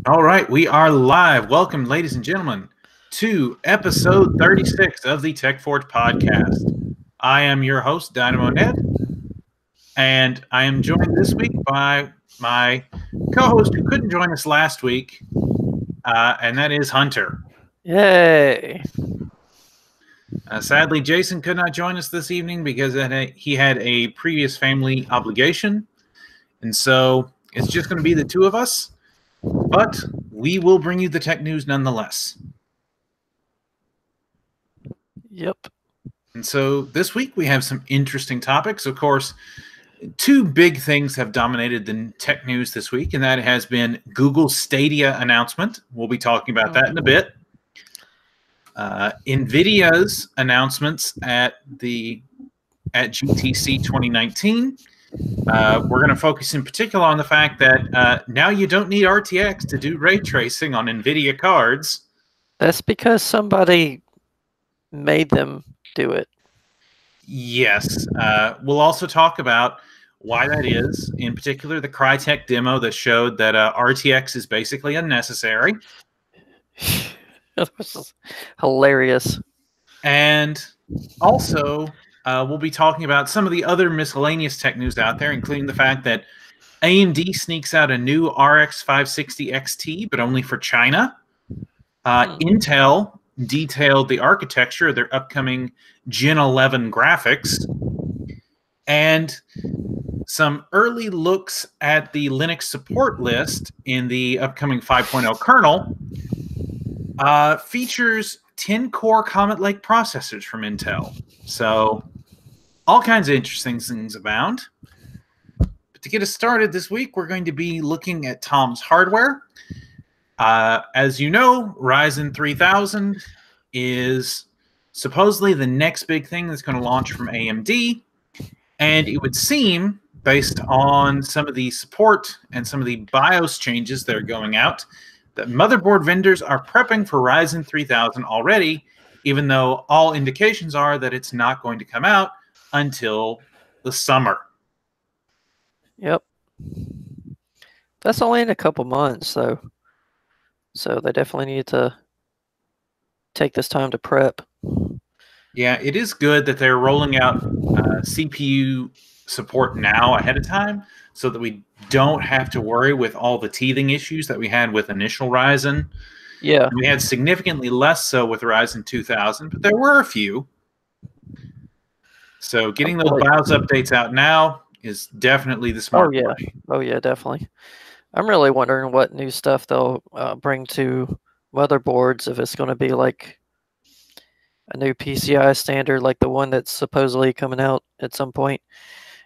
All right, we are live. Welcome, ladies and gentlemen, to episode 36 of the TechForge podcast. I am your host, Dynamo Ned, and I am joined this week by my co-host who couldn't join us last week, and that is Hunter. Yay! Sadly, Jason could not join us this evening because he had a previous family obligation, and so it's just going to be the two of us. But we will bring you the tech news nonetheless. Yep. And so this week we have some interesting topics. Of course, two big things have dominated the tech news this week, and that has been Google's Stadia announcement. We'll be talking about that in a bit. NVIDIA's announcements at GTC 2019. We're going to focus in particular on the fact that now you don't need RTX to do ray tracing on NVIDIA cards. That's because somebody made them do it. Yes. We'll also talk about why that is, in particular the Crytek demo that showed that RTX is basically unnecessary. That was hilarious. And also, we'll be talking about some of the other miscellaneous tech news out there, including the fact that AMD sneaks out a new RX 560 XT, but only for China. Intel detailed the architecture of their upcoming Gen 11 graphics. And some early looks at the Linux support list in the upcoming 5.0 kernel features 10-core Comet Lake processors from Intel. So all kinds of interesting things abound. But to get us started this week, we're going to be looking at Tom's hardware. As you know, Ryzen 3000 is supposedly the next big thing that's going to launch from AMD. And it would seem, based on some of the support and some of the BIOS changes that are going out, that motherboard vendors are prepping for Ryzen 3000 already, even though all indications are that it's not going to come out until the summer. Yep. That's only in a couple months, though. So they definitely need to take this time to prep. Yeah, it is good that they're rolling out CPU support now ahead of time so that we don't have to worry with all the teething issues that we had with initial Ryzen. Yeah. We had significantly less so with Ryzen 2000, but there were a few. So getting those BIOS updates out now is definitely the smart play. Oh, yeah, definitely. I'm really wondering what new stuff they'll bring to motherboards, if it's going to be like a new PCI standard, like the one that's supposedly coming out at some point.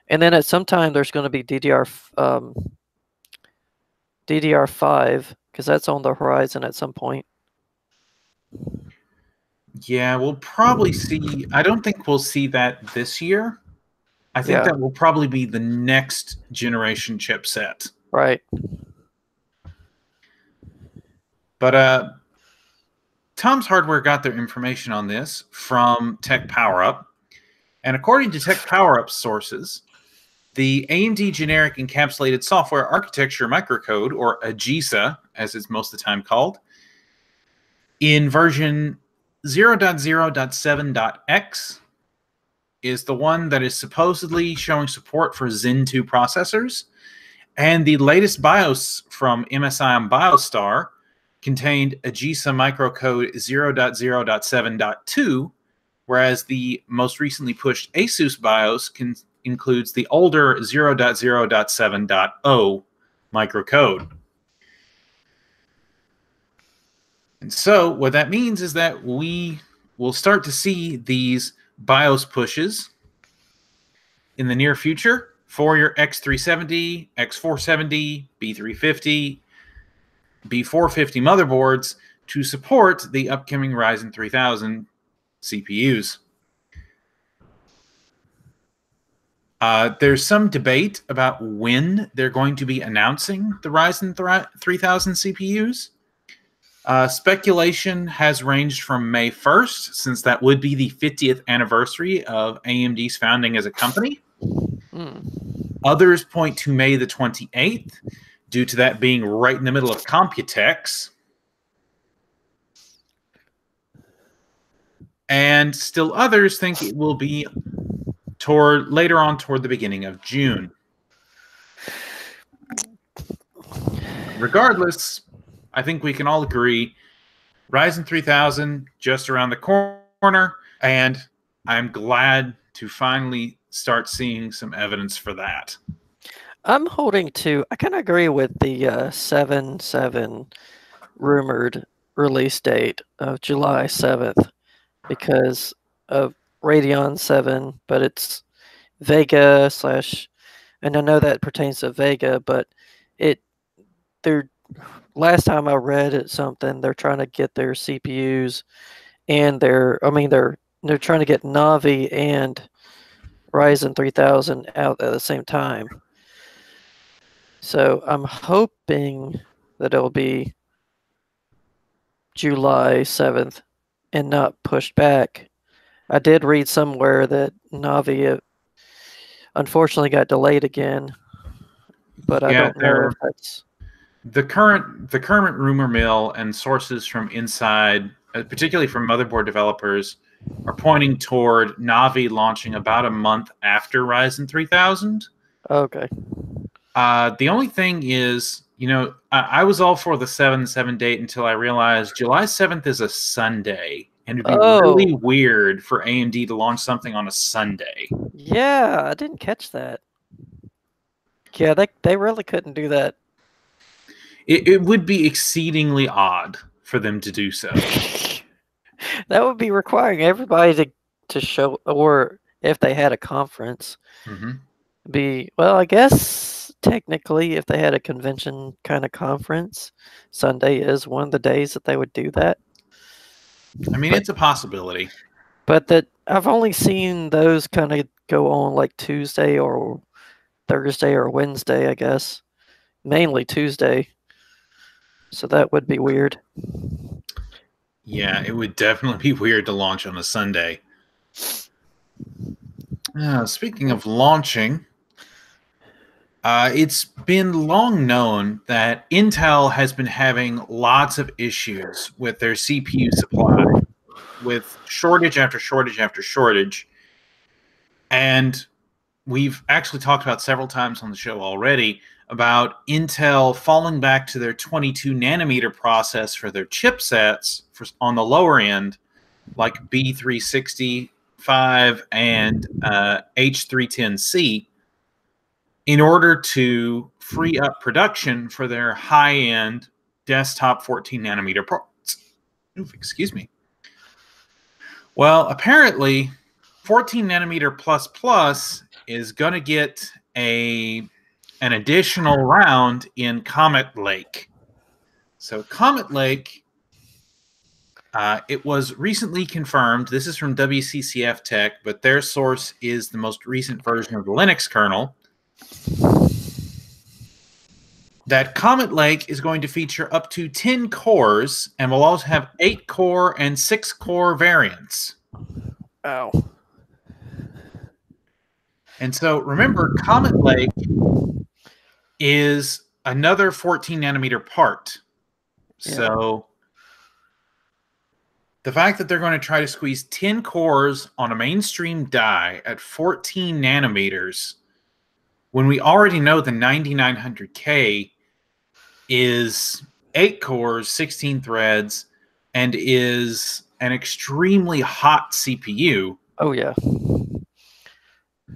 And then at some time, there's going to be DDR5, because that's on the horizon at some point. Yeah, we'll probably see. I don't think we'll see that this year. I think that will probably be the next generation chipset. Right. But Tom's Hardware got their information on this from Tech PowerUp. And according to Tech PowerUp sources, the AMD Generic Encapsulated Software Architecture Microcode, or AGESA, as it's most of the time called, in version 0.0.7.x is the one that is supposedly showing support for Zen 2 processors. And the latest BIOS from MSI on BioStar contained AGESA microcode 0.0.7.2, whereas the most recently pushed ASUS BIOS includes the older 0.0.7.0 microcode. And so what that means is that we will start to see these BIOS pushes in the near future for your X370, X470, B350, B450 motherboards to support the upcoming Ryzen 3000 CPUs. There's some debate about when they're going to be announcing the Ryzen 3000 CPUs. Speculation has ranged from May 1st, since that would be the 50th anniversary of AMD's founding as a company. Others point to May the 28th, due to that being right in the middle of Computex. And still others think it will be later on toward the beginning of June. Regardless, I think we can all agree Ryzen 3000 just around the corner, and I'm glad to finally start seeing some evidence for that. I'm holding to. I kind of agree with the 7/7 rumored release date of July 7th because of Radeon 7, but it's Vega slash, and I know that pertains to Vega, but they're last time I read something, they're trying to get their CPUs and they're trying to get Navi and Ryzen 3000 out at the same time. So I'm hoping that it'll be July 7th and not pushed back. I did read somewhere that Navi unfortunately got delayed again, but I don't know if that's the current rumor mill and sources from inside, particularly from motherboard developers, are pointing toward Navi launching about a month after Ryzen 3000. Okay. The only thing is, I was all for the 7/7 date until I realized July 7th is a Sunday, and it'd be really weird for AMD to launch something on a Sunday. Yeah, I didn't catch that. Yeah, they really couldn't do that. It would be exceedingly odd for them to do so. That would be requiring everybody to show, or if they had a conference, I guess technically if they had a convention kind of conference, Sunday is one of the days that they would do that. I mean, it's a possibility. But that I've only seen those kind of go on like Tuesday or Thursday or Wednesday, I guess. Mainly Tuesday. So that would be weird. Yeah, it would definitely be weird to launch on a Sunday. Speaking of launching, it's been long known that Intel has been having lots of issues with their CPU supply, with shortage after shortage after shortage. And we've actually talked about several times on the show already about Intel falling back to their 22 nanometer process for their chipsets on the lower end, like B365 and H310C, in order to free up production for their high-end desktop 14 nanometer parts. Excuse me. Well, apparently 14 nanometer plus is going to get an additional round in Comet Lake. So Comet Lake, it was recently confirmed. This is from WCCF Tech, but their source is the most recent version of the Linux kernel, that Comet Lake is going to feature up to 10 cores and will also have 8-core and 6-core variants. Ow. And so remember, Comet Lake is another 14 nanometer part. Yeah. So the fact that they're going to try to squeeze 10 cores on a mainstream die at 14 nanometers, when we already know the 9900K is 8 cores, 16 threads, and is an extremely hot CPU. Oh, yeah.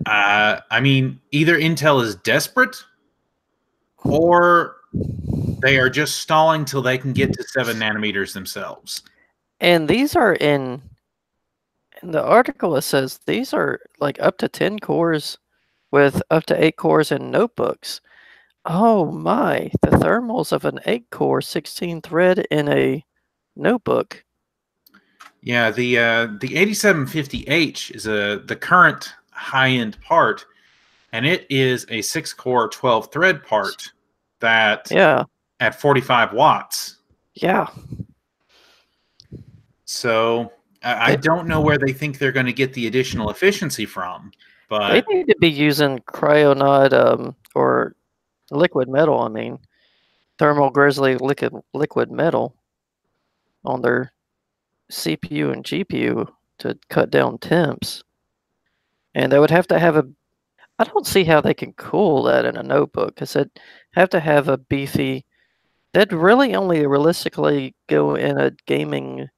I mean, either Intel is desperate or they are just stalling till they can get to 7 nanometers themselves. And these are in the article, it says these are like up to 10 cores with up to 8 cores in notebooks. Oh my, the thermals of an 8-core 16-thread in a notebook. Yeah, the 8750H is the current high-end part, and it is a 6-core 12-thread part that at 45 watts. Yeah. So I don't know where they think they're going to get the additional efficiency from, but they need to be using Cryonaut or liquid metal, I mean. thermal grizzly liquid metal on their CPU and GPU to cut down temps. And they would have to have a. I don't see how they can cool that in a notebook because they'd have to have a beefy. They'd really only realistically go in a gaming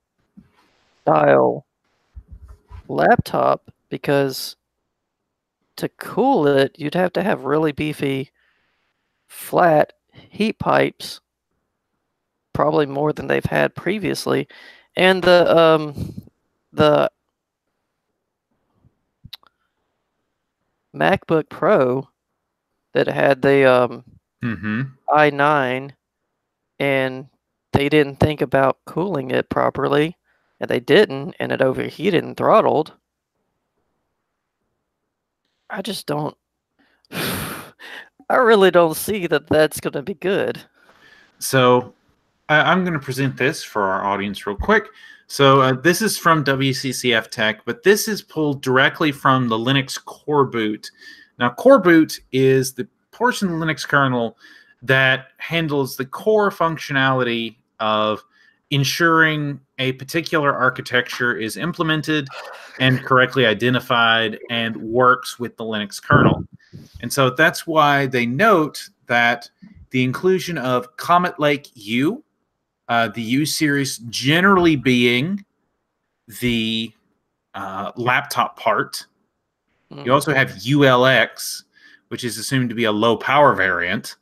style laptop because to cool it, you'd have to have really beefy, flat heat pipes, probably more than they've had previously, and the MacBook Pro that had the i9, and they didn't think about cooling it properly, and they didn't, and it overheated and throttled. I just don't. I really don't see that that's going to be good. So I'm going to present this for our audience real quick. So this is from WCCF Tech, but this is pulled directly from the Linux core boot. Now, core boot is the portion of the Linux kernel that handles the core functionality of ensuring a particular architecture is implemented and correctly identified and works with the Linux kernel. And so that's why they note that the inclusion of Comet Lake U, the U series generally being the laptop part. You also have ULX, which is assumed to be a low power variant.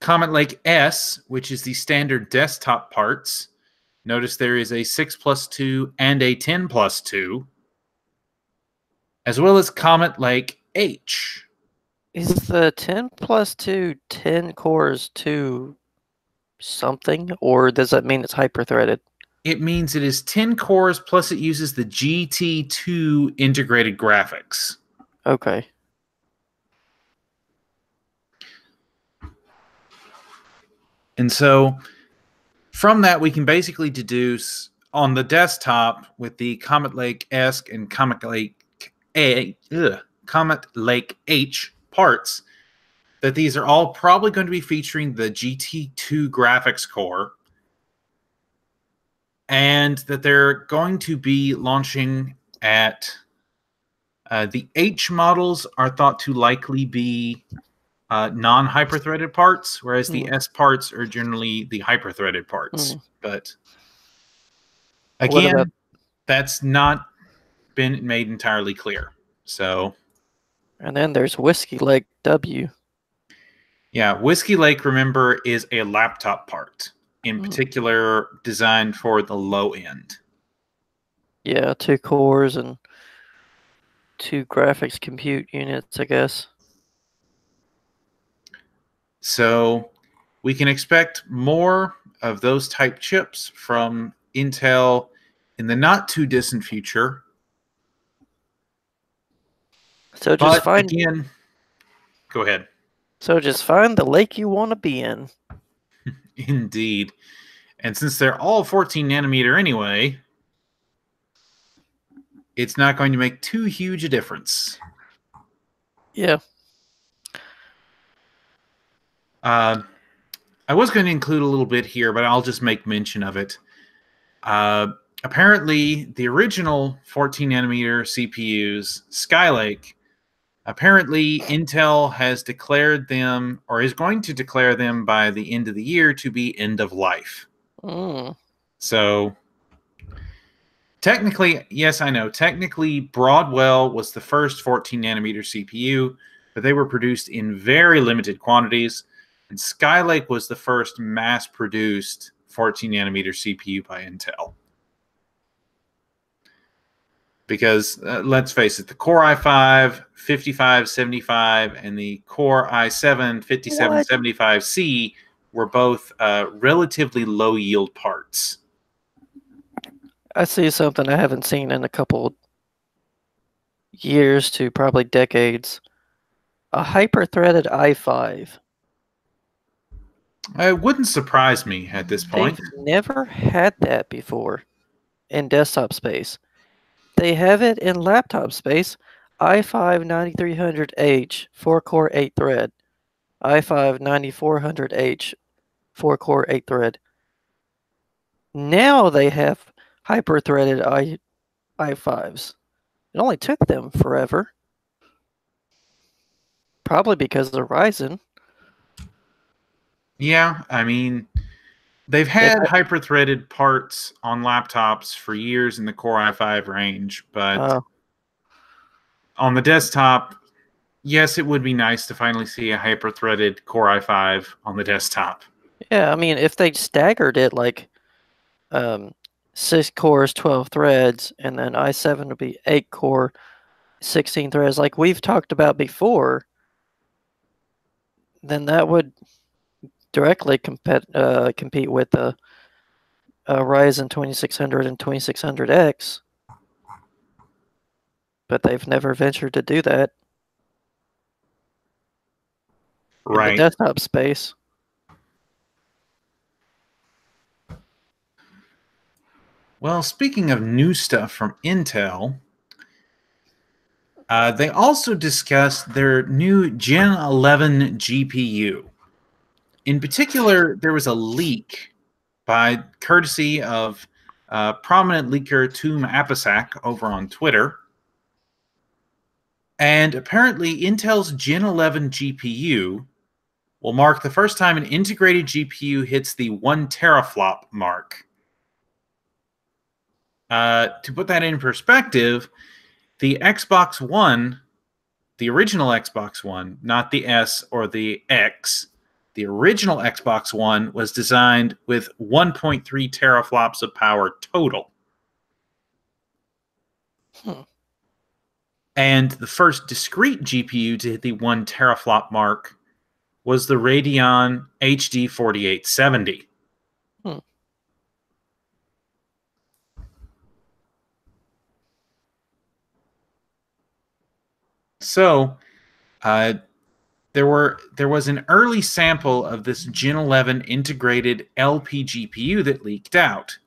Comet Lake S, which is the standard desktop parts. Notice there is a 6+2 and a 10+2, as well as Comet Lake H. Is the 10+2 10 cores 2 something, or does that mean it's hyper-threaded? It means it is 10 cores, plus it uses the GT2 integrated graphics. Okay. And so from that, we can basically deduce on the desktop with the Comet Lake S and Comet Lake H parts that these are all probably going to be featuring the GT2 graphics core, and that they're going to be launching at the H models are thought to likely be non-hyper-threaded parts, whereas the S parts are generally the hyper-threaded parts. But again, that's not been made entirely clear. So, and then there's Whiskey Lake W. Yeah, Whiskey Lake, remember, is a laptop part, in particular designed for the low end. Yeah, 2 cores and 2 graphics compute units, I guess. So we can expect more of those type chips from Intel in the not too distant future. So just again, go ahead. So just find the lake you want to be in. Indeed. And since they're all 14 nanometer anyway, it's not going to make too huge a difference. Yeah. I was going to include a little bit here, but I'll just make mention of it. Apparently, the original 14 nanometer CPUs, Skylake, apparently Intel has declared them, or is going to declare them by the end of the year, to be end of life. So technically, yes, I know, technically Broadwell was the first 14 nanometer CPU, but they were produced in very limited quantities. And Skylake was the first mass-produced 14 nanometer CPU by Intel. Because let's face it, the Core i5 5575 and the Core i7 5775C were both relatively low-yield parts. I see something I haven't seen in a couple years to probably decades. A hyper-threaded i5. It wouldn't surprise me at this point. They've never had that before in desktop space. They have it in laptop space. i5 9300H, 4-core, 8-thread. i5 9400H, 4-core, 8-thread. Now they have hyper-threaded i5s. It only took them forever. Probably because of Ryzen. Yeah, I mean, they've had hyper-threaded parts on laptops for years in the Core i5 range, but on the desktop, yes, it would be nice to finally see a hyper-threaded Core i5 on the desktop. Yeah, I mean, if they staggered it like 6 cores, 12 threads, and then i7 would be 8 core, 16 threads, like we've talked about before, then that would directly compete with the Ryzen 2600 and 2600X. But they've never ventured to do that in the desktop space. Well, speaking of new stuff from Intel, they also discussed their new Gen 11 GPU. In particular, there was a leak by courtesy of prominent leaker Toom Apisak over on Twitter. And apparently, Intel's Gen 11 GPU will mark the first time an integrated GPU hits the 1 teraflop mark. To put that in perspective, the Xbox One, the original Xbox One, not the S or the X, the original Xbox One was designed with 1.3 teraflops of power total. And the first discrete GPU to hit the 1 teraflop mark was the Radeon HD 4870. So, there was an early sample of this Gen 11 integrated LP GPU that leaked out.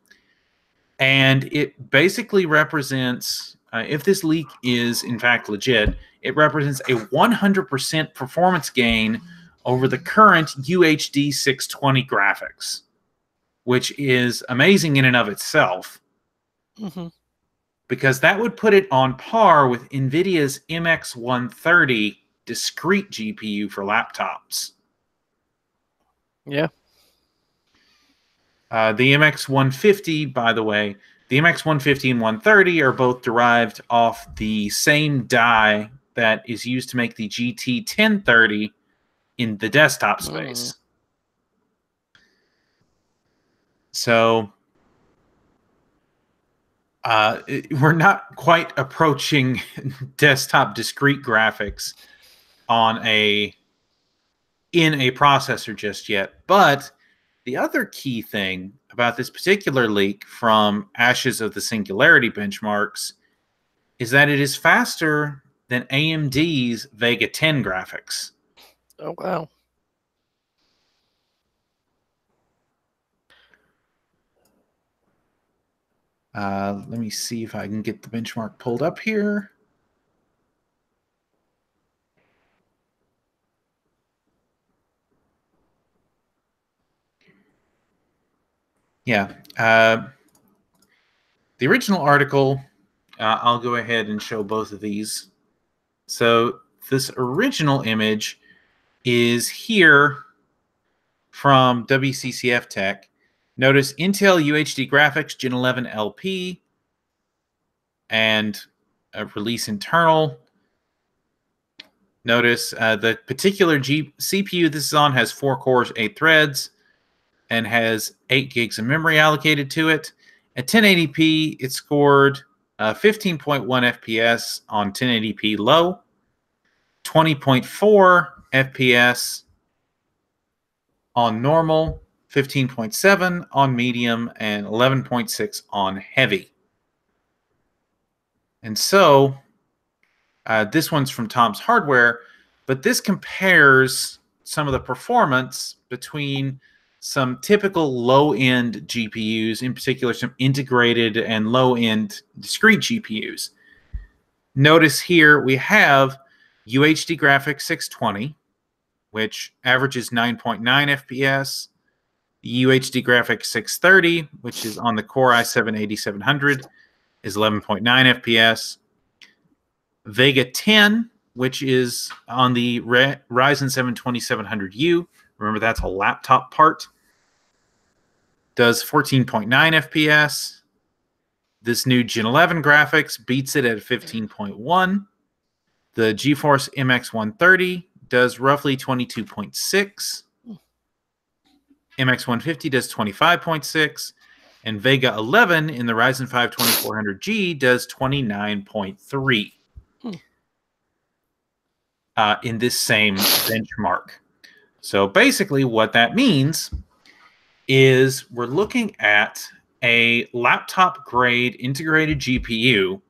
And it basically represents, if this leak is in fact legit, it represents a 100% performance gain over the current UHD 620 graphics, which is amazing in and of itself. Because that would put it on par with NVIDIA's MX130 discrete GPU for laptops. Yeah. The MX150, by the way, the MX150 and 130 are both derived off the same die that is used to make the GT 1030 in the desktop space. So we're not quite approaching desktop discrete graphics in a processor just yet. But the other key thing about this particular leak from Ashes of the Singularity benchmarks is that it is faster than AMD's Vega 10 graphics. Oh, wow. Let me see if I can get the benchmark pulled up here. Yeah. The original article, I'll go ahead and show both of these. So this original image is here from WCCF Tech. Notice Intel UHD graphics, Gen 11 LP, and a release internal. Notice the particular CPU this is on has 4 cores, 8 threads, and has 8 gigs of memory allocated to it. At 1080p, it scored 15.1 FPS on 1080p low, 20.4 FPS on normal, 15.7 on medium, and 11.6 on heavy. And so this one's from Tom's Hardware, but this compares some of the performance between some typical low-end GPUs, in particular some integrated and low-end discrete GPUs. Notice here we have UHD Graphics 620 which averages 9.9 FPS. The UHD graphics 630, which is on the Core i7-8700, is 11.9 FPS. Vega 10, which is on the Ryzen 7 2700U, remember that's a laptop part, does 14.9 FPS. This new Gen 11 graphics beats it at 15.1. The GeForce MX 130 does roughly 22.6. MX 150 does 25.6. And Vega 11 in the Ryzen 5 2400G does 29.3 in this same benchmark. So basically what that means is we're looking at a laptop grade integrated GPU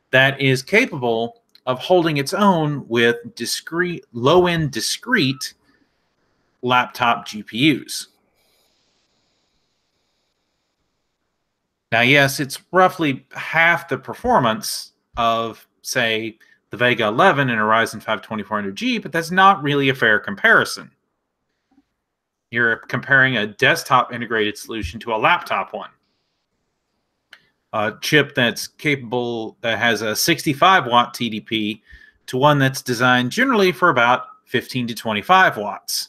that is capable of holding its own with low-end discrete laptop GPUs. Now, yes, it's roughly half the performance of, say, the Vega 11 and a Ryzen 5 2400G, but that's not really a fair comparison. You're comparing a desktop integrated solution to a laptop one. A chip that's capable, that has a 65-watt TDP, to one that's designed generally for about 15 to 25 watts.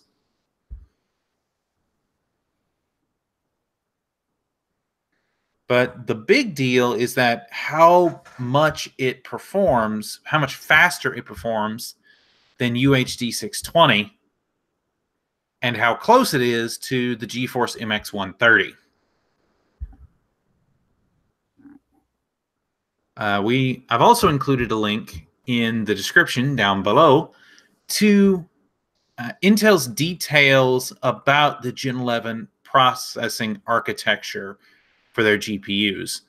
But the big deal is that how much it performs, how much faster it performs than UHD 620, and how close it is to the GeForce MX 130. I've also included a link in the description down below to Intel's details about the Gen 11 processing architecture for their GPUs,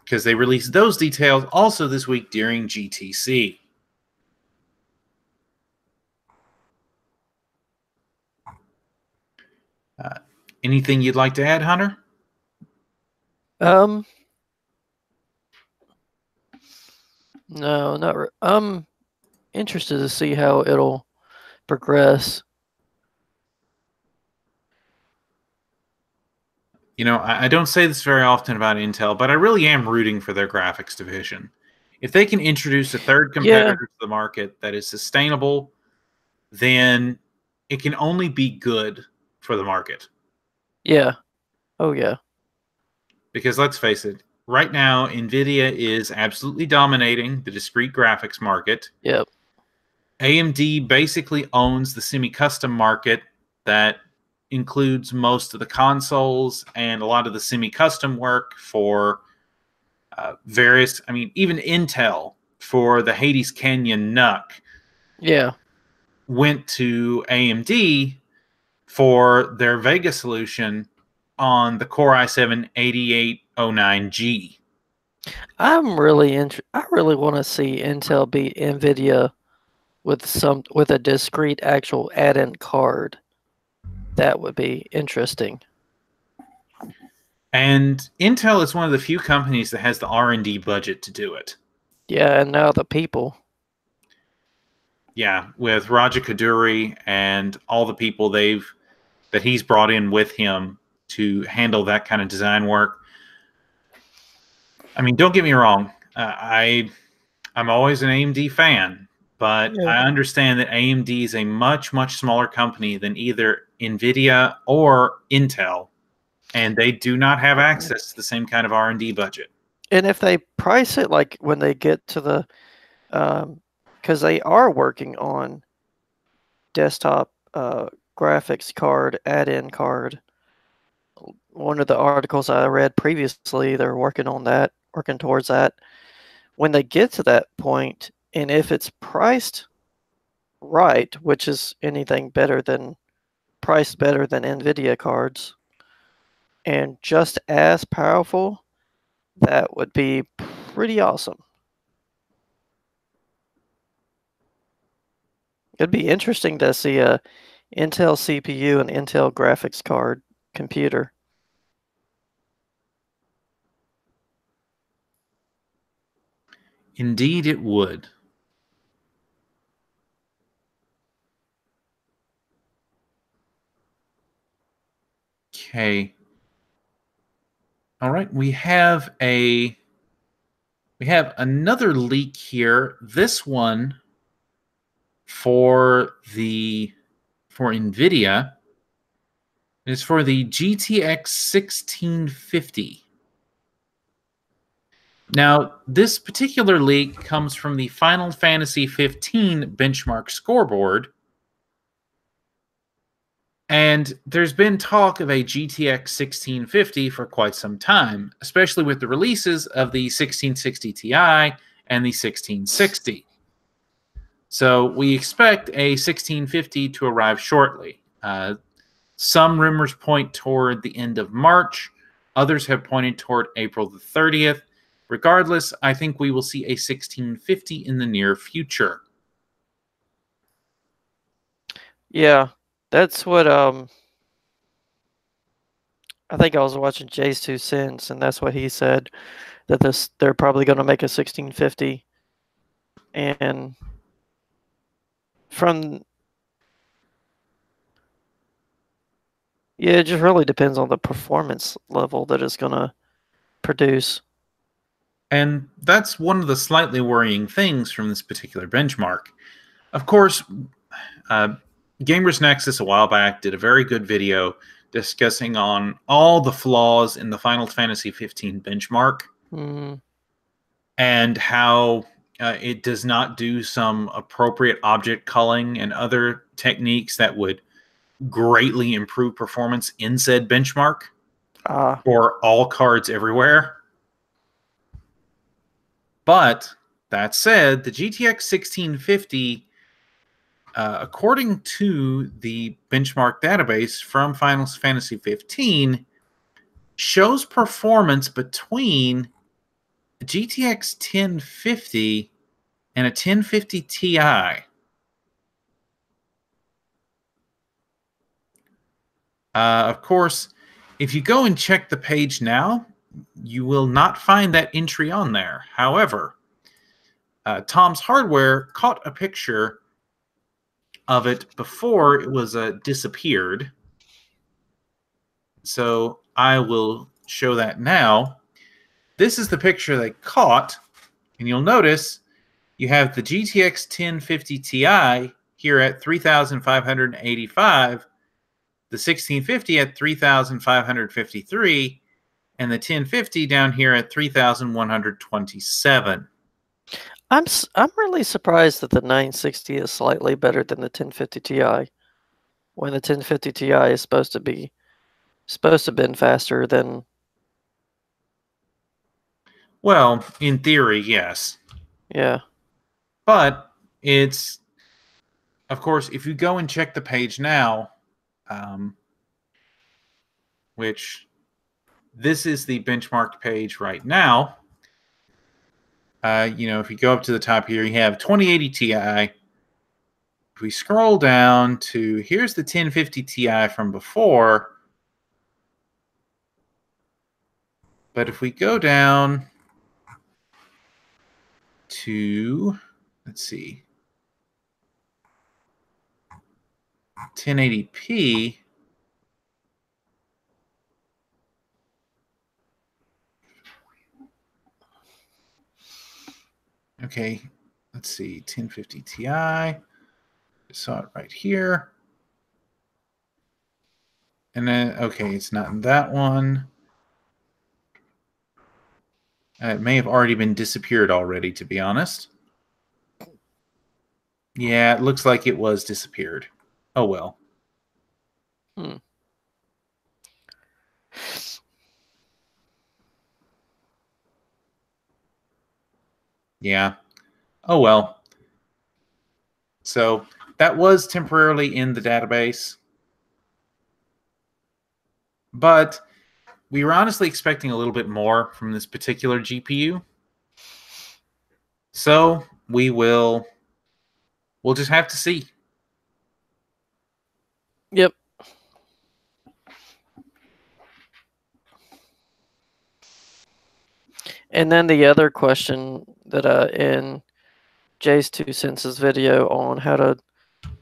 because they released those details also this week during GTC. Anything you'd like to add, Hunter? No, not I'm interested to see how it'll progress. You know, I don't say this very often about Intel, but I really am rooting for their graphics division. If they can introduce a third competitor to the market that is sustainable, then it can only be good for the market. Yeah. Oh, yeah. Because let's face it, right now, NVIDIA is absolutely dominating the discrete graphics market. Yep. AMD basically owns the semi-custom market that includes most of the consoles and a lot of the semi-custom work for various, I mean, even Intel for the Hades Canyon NUC went to AMD for their Vega solution on the Core i7-8809G. I really want to see Intel beat NVIDIA with a discrete actual add-in card. That would be interesting. And Intel is one of the few companies that has the R&D budget to do it. Yeah, and now the people. Yeah, with Raja Kaduri and all the people that he's brought in with him to handle that kind of design work. I mean, don't get me wrong. I'm always an AMD fan, but I understand that AMD is a much, much smaller company than either NVIDIA or Intel, and they do not have access to the same kind of R&D budget. And if they price it like when they get to the, because they are working on desktop graphics card, add-in card. One of the articles I read previously, they're working on that, working towards that. When they get to that point, and if it's priced right, which is anything priced better than NVIDIA cards, and just as powerful, that would be pretty awesome. It'd be interesting to see a Intel CPU and Intel graphics card computer. Indeed, it would. Okay. All right, we have another leak here. This one for NVIDIA is for the GTX 1650. Now, this particular leak comes from the Final Fantasy 15 benchmark scoreboard. And there's been talk of a GTX 1650 for quite some time, especially with the releases of the 1660 Ti and the 1660. So we expect a 1650 to arrive shortly. Some rumors point toward the end of March. Others have pointed toward April the 30th. Regardless, I think we will see a 1650 in the near future. Yeah, that's what I think I was watching Jay's 2 cents, and that's what he said, that they're probably going to make a 1650, and it just really depends on the performance level that it's going to produce. And that's one of the slightly worrying things from this particular benchmark. Of course, Gamers Nexus a while back did a very good video discussing on all the flaws in the Final Fantasy 15 benchmark and how it does not do some appropriate object culling and other techniques that would greatly improve performance in said benchmark for all cards everywhere. But that said, the GTX 1650, according to the benchmark database from Final Fantasy 15, shows performance between a GTX 1050 and a 1050 Ti. Of course, if you go and check the page now, you will not find that entry on there. However, Tom's Hardware caught a picture of it before it was disappeared. So I will show that now. This is the picture they caught, and you'll notice you have the GTX 1050 Ti here at 3,585, the 1650 at 3,553, and the 1050 down here at 3,127. I'm really surprised that the 960 is slightly better than the 1050 Ti, when the 1050 Ti is supposed to have been faster than. Well, in theory, yes. Yeah. But it's, of course, if you go and check the page now, which this is the benchmarked page right now. If you go up to the top here, you have 2080 Ti. If we scroll down to, here's the 1050 Ti from before. But if we go down to, let's see, 1080p, okay, let's see, 1050 Ti. I saw it right here. And then, okay, it's not in that one. It may have already been disappeared already, to be honest. Yeah, it looks like it was disappeared. Oh, well. Yeah. Oh, well. So that was temporarily in the database. But we were honestly expecting a little bit more from this particular GPU. So we'll just have to see. Yep. And then the other question that in Jay's 2 cents video on how to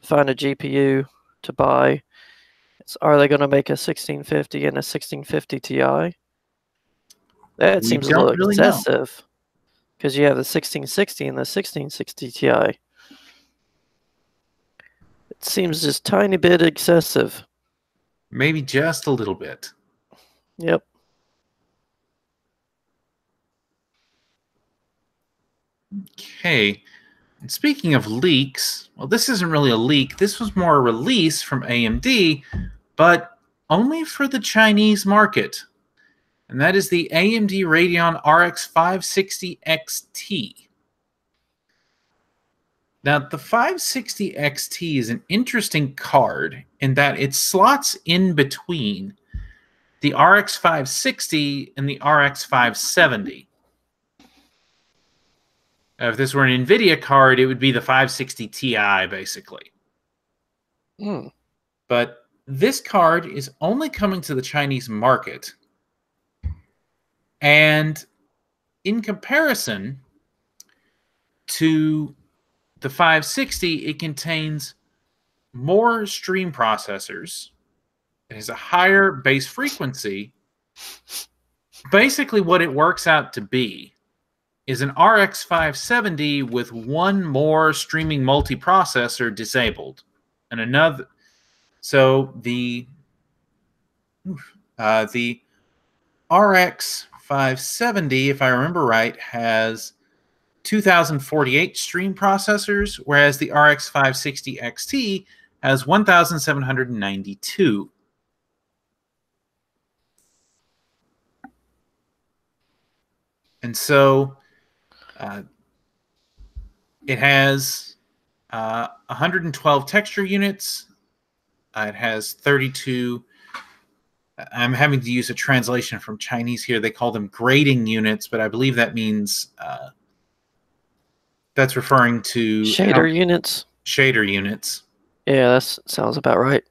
find a GPU to buy, So are they going to make a 1650 and a 1650 Ti? That We seems a little don't really know. excessive because you have the 1660 and the 1660 Ti. It seems just tiny bit excessive. Maybe just a little bit. Yep. Okay. And speaking of leaks, well, this isn't really a leak. This was more a release from AMD, but only for the Chinese market. And that is the AMD Radeon RX 560 XT. Now, the 560 XT is an interesting card in that it slots in between the RX 560 and the RX 570. If this were an NVIDIA card, it would be the 560 Ti, basically. Mm. But this card is only coming to the Chinese market. And in comparison to the 560, it contains more stream processors. It has a higher base frequency. Basically, what it works out to be is an RX 570 with one more streaming multiprocessor disabled, and another. So the RX 570, if I remember right, has 2048 stream processors, whereas the RX 560 XT has 1792. And so it has 112 texture units. It has 32. I'm having to use a translation from Chinese here. They call them grading units, but I believe that means that's referring to Shader units. Shader units. Yeah, that sounds about right.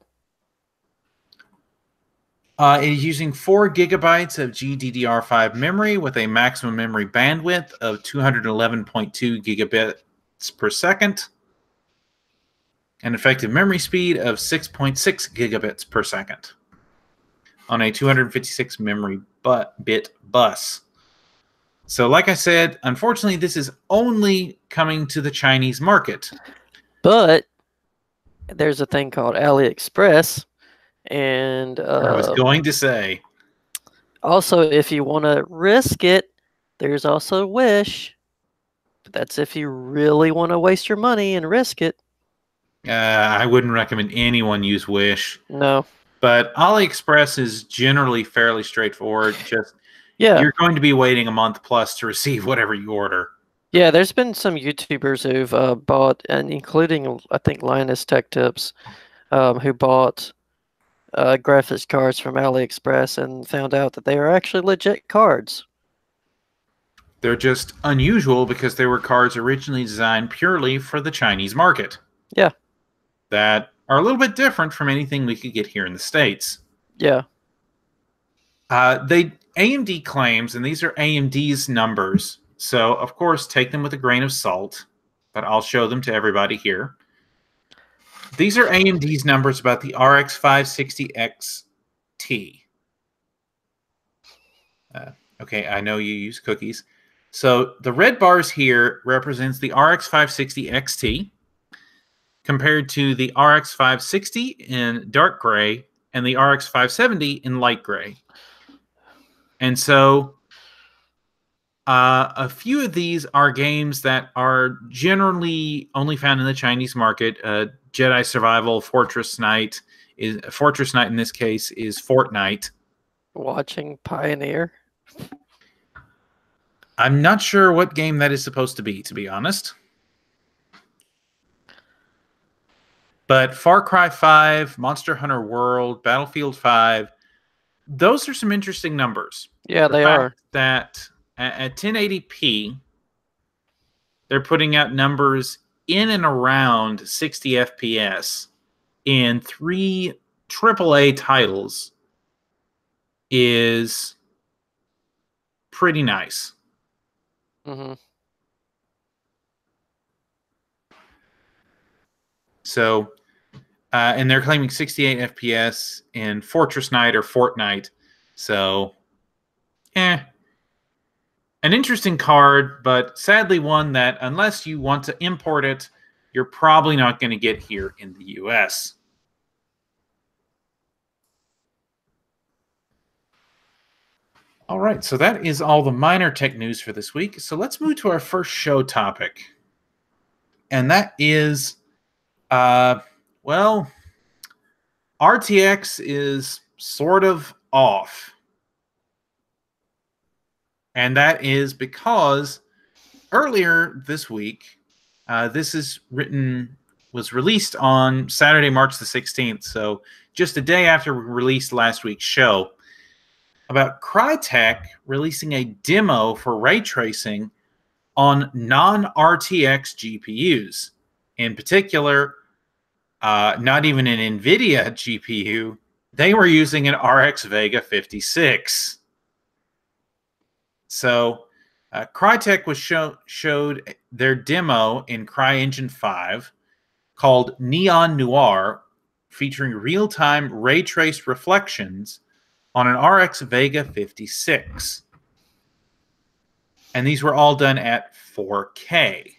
It is using 4 gigabytes of GDDR5 memory with a maximum memory bandwidth of 211.2 gigabits per second, an effective memory speed of 6.6 gigabits per second on a 256 memory bit bus. So, like I said, unfortunately, this is only coming to the Chinese market. But there's a thing called AliExpress, and I was going to say. Also, if you want to risk it, there's also Wish. But that's if you really want to waste your money and risk it. I wouldn't recommend anyone use Wish. No. But AliExpress is generally fairly straightforward. Just Yeah. you're going to be waiting a month plus to receive whatever you order. Yeah, there's been some YouTubers who've bought, and including I think Linus Tech Tips, who bought graphics cards from AliExpress and found out that they are actually legit cards. They're just unusual because they were cards originally designed purely for the Chinese market. Yeah. That are a little bit different from anything we could get here in the States. Yeah. AMD claims, and these are AMD's numbers, so of course take them with a grain of salt, but I'll show them to everybody here. These are AMD's numbers about the RX 560 XT. Okay, I know you use cookies. So the red bars here represents the RX 560 XT compared to the RX 560 in dark gray and the RX 570 in light gray. And so a few of these are games that are generally only found in the Chinese market. Jedi Survival, Fortress Knight in this case is Fortnite. Watching Pioneer. I'm not sure what game that is supposed to be honest. But Far Cry 5, Monster Hunter World, Battlefield 5, those are some interesting numbers. Yeah, they are. That at 1080p, they're putting out numbers in and around 60 FPS in 3 AAA titles is pretty nice. Mm-hmm. So And they're claiming 68 FPS in Fortress Knight or Fortnite. So, an interesting card, but sadly one that, unless you want to import it, you're probably not going to get here in the US. All right, so that is all the minor tech news for this week. So let's move to our first show topic. And that is, well, RTX is sort of off. And that is because earlier this week, was released on Saturday, March the 16th. So just a day after we released last week's show, about Crytek releasing a demo for ray tracing on non-RTX GPUs. In particular, not even an NVIDIA GPU. They were using an RX Vega 56. So Crytek was showed their demo in CryEngine 5 called Neon Noir, featuring real-time ray-traced reflections on an RX Vega 56. And these were all done at 4K.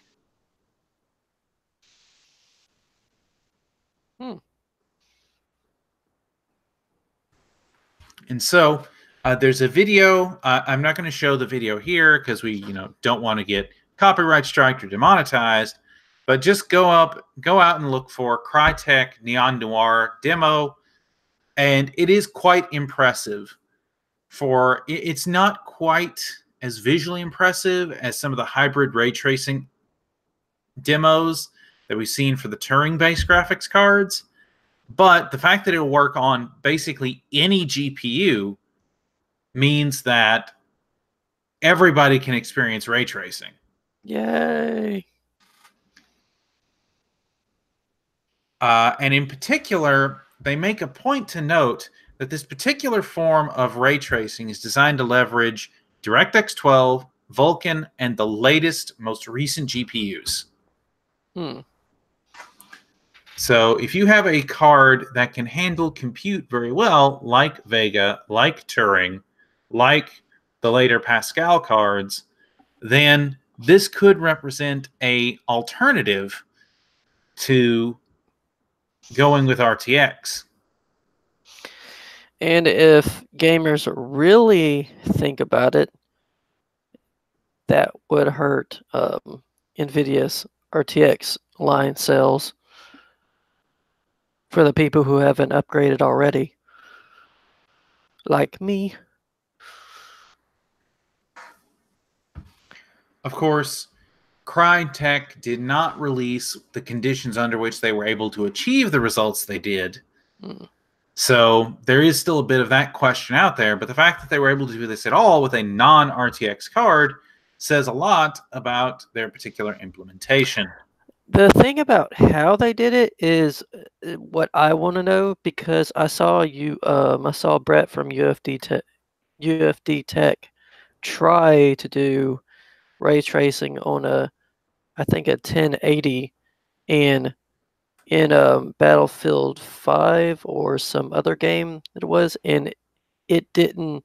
And so there's a video. I'm not going to show the video here because we, don't want to get copyright striked or demonetized. But just go out and look for Crytek Neon Noir demo, and it is quite impressive. It's not quite as visually impressive as some of the hybrid ray tracing demos that we've seen for the Turing-based graphics cards. But the fact that it'll work on basically any GPU means that everybody can experience ray tracing. Yay! And in particular, they make a point to note that this particular form of ray tracing is designed to leverage DirectX 12, Vulkan, and the latest, most recent GPUs. So if you have a card that can handle compute very well, like Vega, like Turing, like the later Pascal cards, then this could represent an alternative to going with RTX. And if gamers really think about it, that would hurt NVIDIA's RTX line sales for the people who haven't upgraded already, like me. Of course, Crytek did not release the conditions under which they were able to achieve the results they did. So there is still a bit of that question out there, but the fact that they were able to do this at all with a non-RTX card says a lot about their particular implementation. The thing about how they did it is what I want to know, because I saw Brett from UFD Tech try to do ray tracing on I think a 1080 in Battlefield 5 or some other game it was, and it didn't.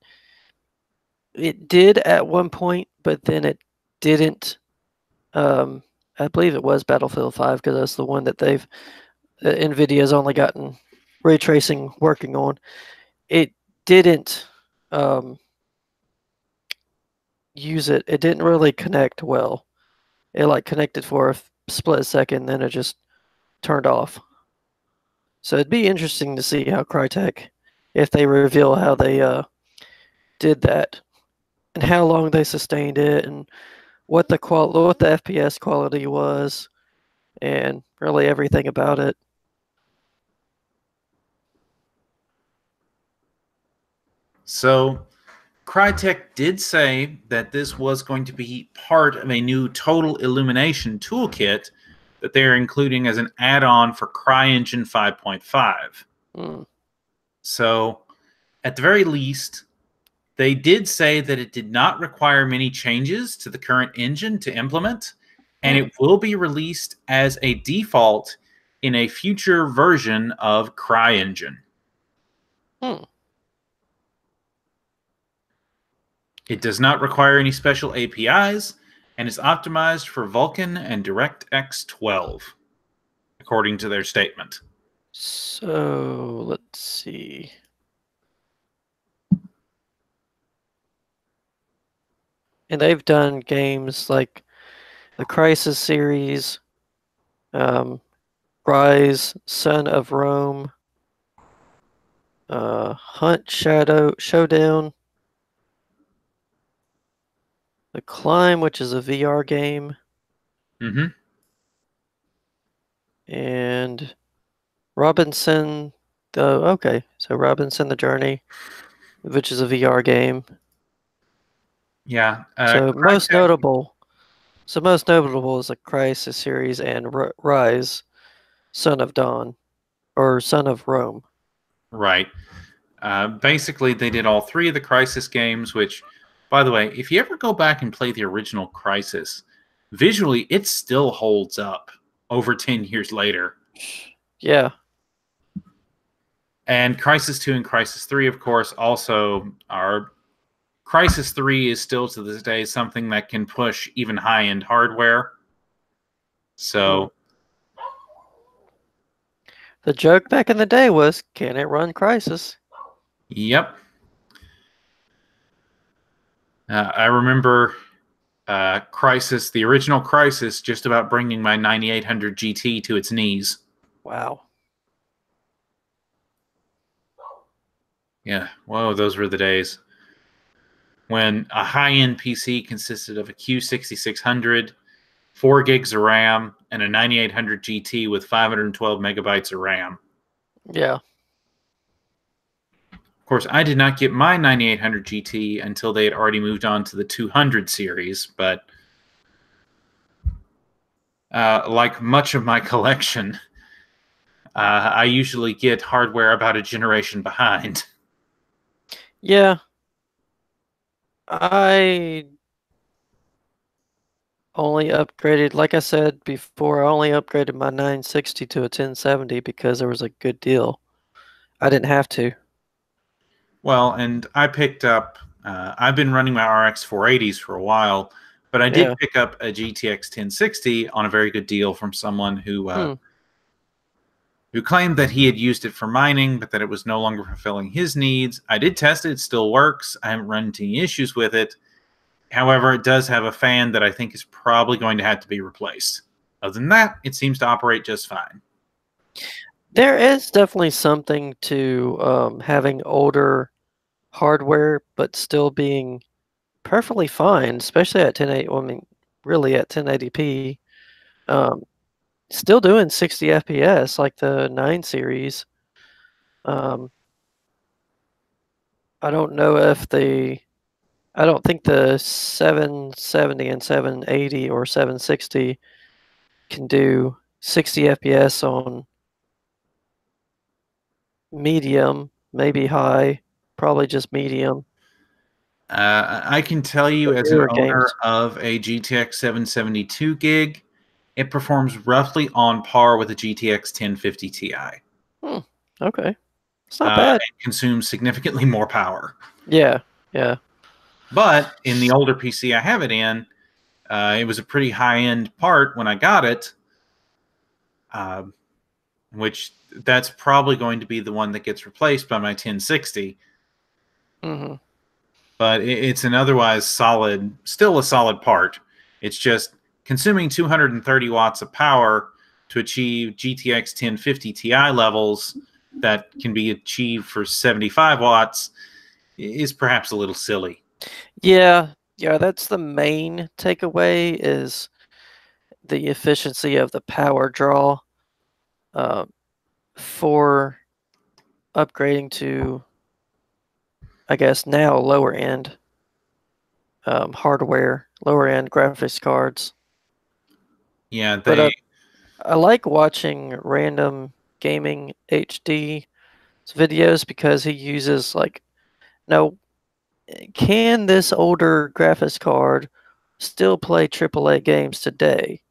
It did at one point, but then it didn't. I believe it was Battlefield 5 because that's the one that NVIDIA's only gotten ray tracing working on. It didn't use it. It didn't really connect well. It connected for a split second, then it just turned off. So it'd be interesting to see how Crytek, if they reveal how they did that and how long they sustained it and what the FPS quality was, and really everything about it. So Crytek did say that this was going to be part of a new total illumination toolkit that they're including as an add-on for CryEngine 5.5. So at the very least, they did say that it did not require many changes to the current engine to implement, and it will be released as a default in a future version of CryEngine. It does not require any special APIs and is optimized for Vulkan and DirectX 12, according to their statement. So let's see. And they've done games like the Crisis series, Rise, Son of Rome, Hunt Showdown, The Climb, which is a VR game, and Robinson. So Robinson the Journey, which is a VR game. Yeah. So most notable is the Crisis series and Rise, Son of Dawn, or Son of Rome. Right. Basically, they did all three of the Crisis games, which, by the way, if you ever go back and play the original Crisis, visually, it still holds up over 10 years later. Yeah. And Crisis 2 and Crisis 3, of course, also are... Crisis 3 is still to this day something that can push even high-end hardware. So... The joke back in the day was, can it run Crisis? Yep. I remember Crisis, the original Crisis, just about bringing my 9800 GT to its knees. Wow. Yeah, whoa, those were the days. When a high-end PC consisted of a Q6600, 4 gigs of RAM, and a 9800 GT with 512 megabytes of RAM. Yeah. Of course, I did not get my 9800 GT until they had already moved on to the 200 series, but like much of my collection, I usually get hardware about a generation behind. Yeah. I only upgraded, like I said before, I only upgraded my 960 to a 1070 because there was a good deal. I didn't have to. Well, and I picked up, I've been running my RX 480s for a while, but I did pick up a GTX 1060 on a very good deal from someone who claimed that he had used it for mining, but that it was no longer fulfilling his needs. I did test it. It still works. I haven't run into any issues with it. However, it does have a fan that I think is probably going to have to be replaced. Other than that, it seems to operate just fine. There is definitely something to having older hardware, but still being perfectly fine, especially at 1080. Well, I mean, really at 1080p. Still doing 60 FPS like the 9 series. I don't know if I don't think the 770 and 780 or 760 can do 60 FPS on medium, maybe high, probably just medium. I can tell you, as an owner of a GTX 772 gig, it performs roughly on par with a GTX 1050 Ti. Okay. It's not bad. It consumes significantly more power. Yeah, yeah. But in the older PC I have it in, it was a pretty high-end part when I got it, which that's probably going to be the one that gets replaced by my 1060. Mm-hmm. But it's an otherwise solid, still a solid part. It's just consuming 230 watts of power to achieve GTX 1050 Ti levels that can be achieved for 75 watts is perhaps a little silly. Yeah, that's the main takeaway is the efficiency of the power draw for upgrading to, I guess, now lower end hardware, lower end graphics cards. Yeah, But I like watching random gaming HD videos because he uses like, no, can this older graphics card still play AAA games today?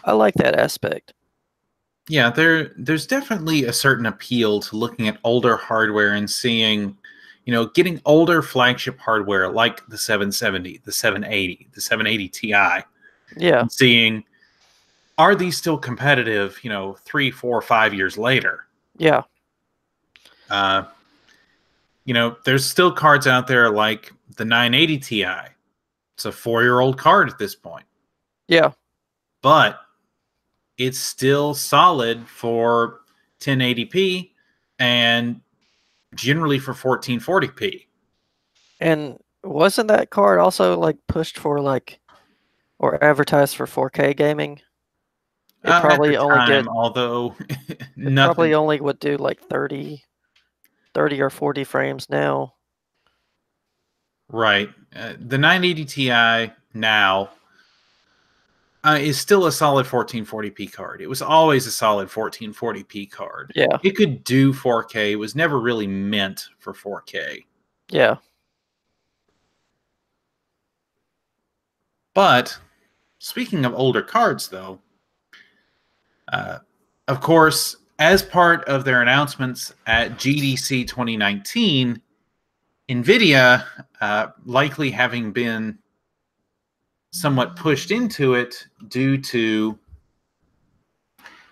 I like that aspect. Yeah, there's definitely a certain appeal to looking at older hardware and seeing, getting older flagship hardware like the 770, the 780, the 780 Ti, Yeah, and seeing, are these still competitive, 3, 4, 5 years later? yeah, Uh, there's still cards out there like the 980 Ti. It's a 4-year-old card at this point, yeah. but it's still solid for 1080p and generally for 1440p. And wasn't that card also like pushed for like or advertised for 4K gaming? It At the probably only time, get although it probably nothing only would do like 30 or 40 frames now. right. The 980 Ti now is still a solid 1440p card. It was always a solid 1440p card. Yeah, It could do 4K. It was never really meant for 4K. yeah, But speaking of older cards, though, uh, of course, as part of their announcements at GDC 2019, NVIDIA, likely having been somewhat pushed into it due to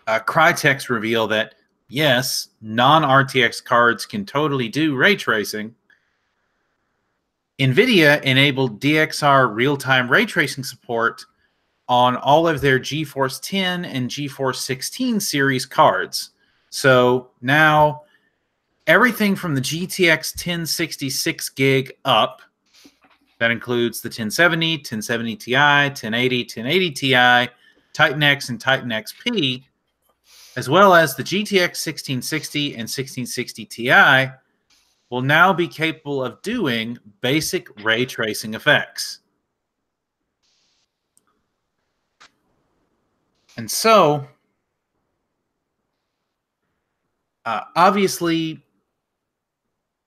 Crytek's reveal that, yes, non-RTX cards can totally do ray tracing. NVIDIA enabled DXR real-time ray tracing support on all of their GeForce 10 and GeForce 16 series cards. So now everything from the GTX 1066 gig up, that includes the 1070, 1070 Ti, 1080, 1080 Ti, Titan X and Titan XP, as well as the GTX 1660 and 1660 Ti, will now be capable of doing basic ray tracing effects. And so, obviously,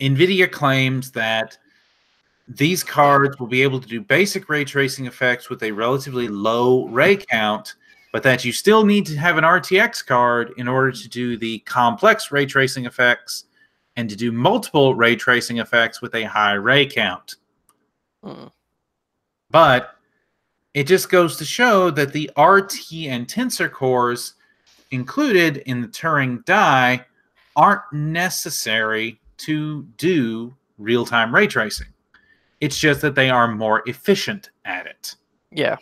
NVIDIA claims that these cards will be able to do basic ray tracing effects with a relatively low ray count, but that you still need to have an RTX card in order to do the complex ray tracing effects and to do multiple ray tracing effects with a high ray count. mm, But it just goes to show that the RT and tensor cores included in the Turing die aren't necessary to do real-time ray tracing. It's just that they are more efficient at it. yeah,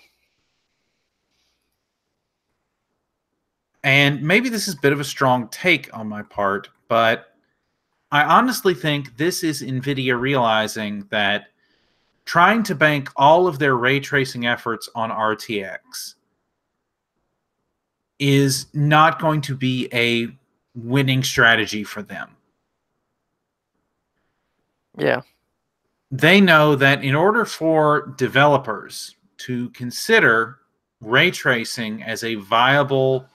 And maybe this is a bit of a strong take on my part, but I honestly think this is NVIDIA realizing that trying to bank all of their ray tracing efforts on RTX is not going to be a winning strategy for them. yeah, They know that in order for developers to consider ray tracing as a viable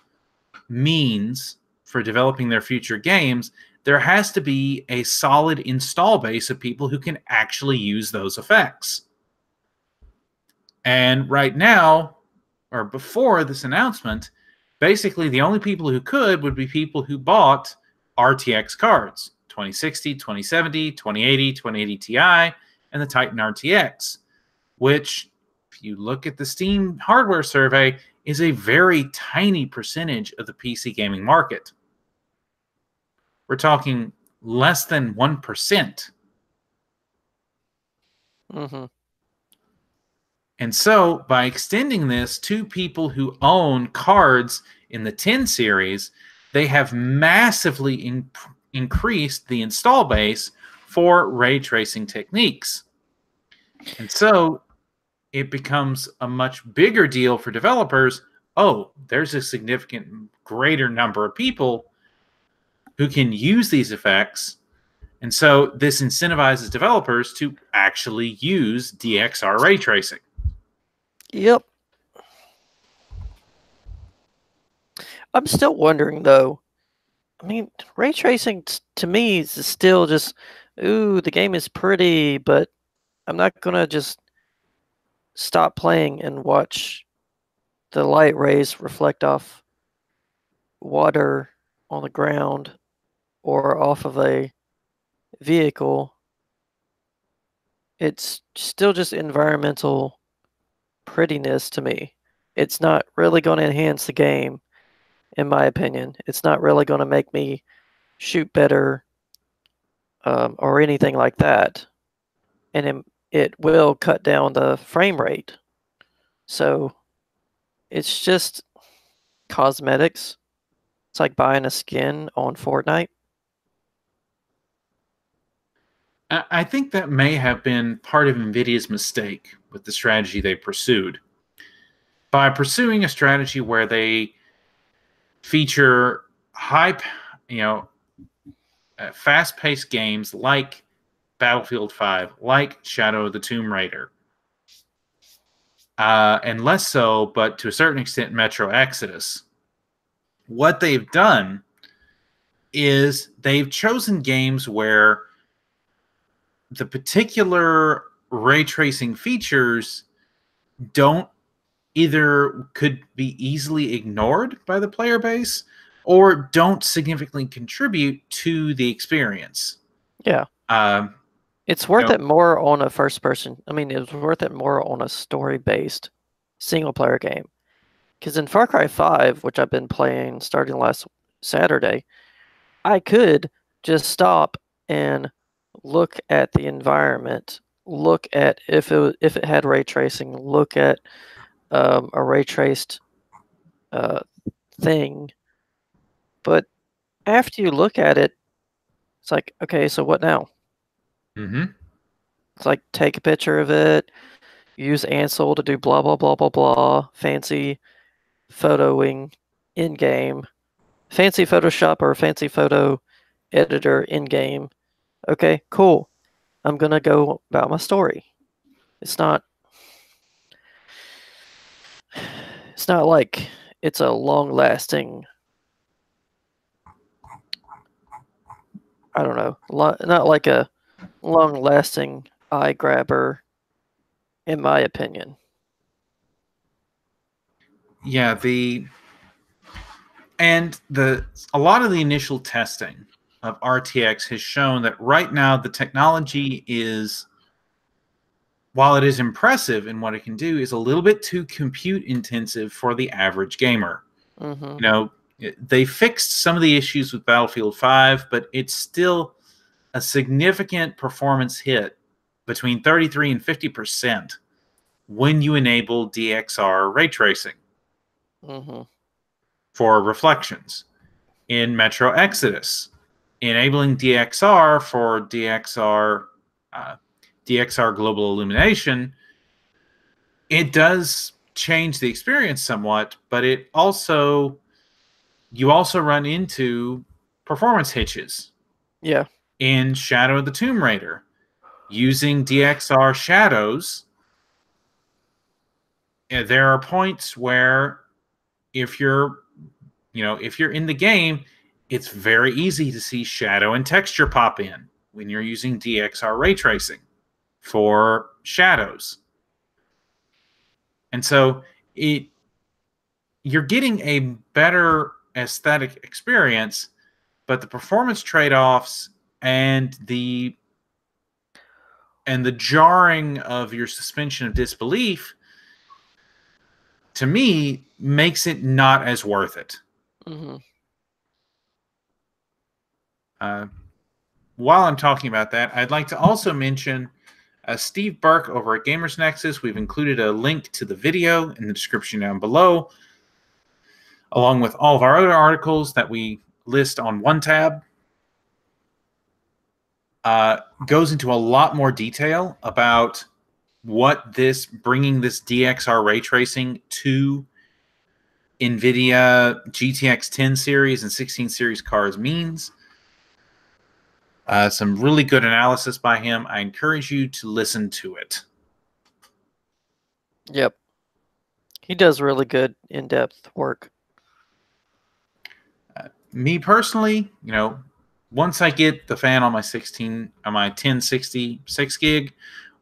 means for developing their future games, there has to be a solid install base of people who can actually use those effects. And right now, or before this announcement, basically the only people who could would be people who bought RTX cards, 2060, 2070, 2080, 2080 Ti, and the Titan RTX, which, if you look at the Steam hardware survey, is a very tiny percentage of the PC gaming market. We're talking less than 1%. mm-hmm, And so, by extending this to people who own cards in the 10 series, they have massively increased the install base for ray tracing techniques. And so, it becomes a much bigger deal for developers. Oh, there's a significant greater number of people who can use these effects. And so, this incentivizes developers to actually use DXR ray tracing. yep. I'm still wondering though. I mean, ray tracing to me is still just, ooh, the game is pretty, but I'm not gonna just stop playing and watch the light rays reflect off water on the ground or off of a vehicle, it's still just environmental prettiness to me. It's not really going to enhance the game, in my opinion. It's not really going to make me shoot better or anything like that. And it will cut down the frame rate. So it's just cosmetics. It's like buying a skin on Fortnite. I think that may have been part of NVIDIA's mistake with the strategy they pursued. By pursuing a strategy where they feature fast-paced games like Battlefield 5, like Shadow of the Tomb Raider, and less so, but to a certain extent, Metro Exodus. What they've done is they've chosen games where the particular ray tracing features could be easily ignored by the player base or don't significantly contribute to the experience. Yeah. It's worth it more on a first person. I mean, it's worth it more on a story based single player game. Because in Far Cry 5, which I've been playing starting last Saturday, I could just stop and look at the environment, look at if it had ray tracing, look at a ray traced thing. But after you look at it, it's like, okay, so what now? Mm-hmm. It's like take a picture of it, use Ansel to do blah blah blah blah blah, fancy photoing in game, fancy Photoshop or fancy photo editor in game. Okay, cool. I'm gonna go about my story. It's not like it's a long lasting, I don't know, not like a long lasting eye grabber, in my opinion. Yeah, a lot of the initial testing of RTX has shown that right now the technology is, while it is impressive in what it can do, is a little bit too compute intensive for the average gamer. Mm-hmm. They fixed some of the issues with Battlefield 5, but it's still a significant performance hit, between 33 and 50%, when you enable DXR ray tracing for reflections. In Metro Exodus, enabling DXR for DXR global illumination, it does change the experience somewhat, but you also run into performance hitches. Yeah. In Shadow of the Tomb Raider, using DXR shadows, there are points where if you're in the game, it's very easy to see shadow and texture pop in when you're using DXR ray tracing for shadows. And so you're getting a better aesthetic experience, but the performance trade-offs and the jarring of your suspension of disbelief, to me, makes it not as worth it. Mm-hmm. While I'm talking about that, I'd like to also mention Steve Burke over at Gamers Nexus. We've included a link to the video in the description down below, along with all of our other articles that we list on one tab. Goes into a lot more detail about what bringing this DXR ray tracing to NVIDIA GTX 10 series and 16 series cards means. Some really good analysis by him. I encourage you to listen to it. Yep. He does really good in-depth work. Me personally, once I get the fan on my 1060 6 gig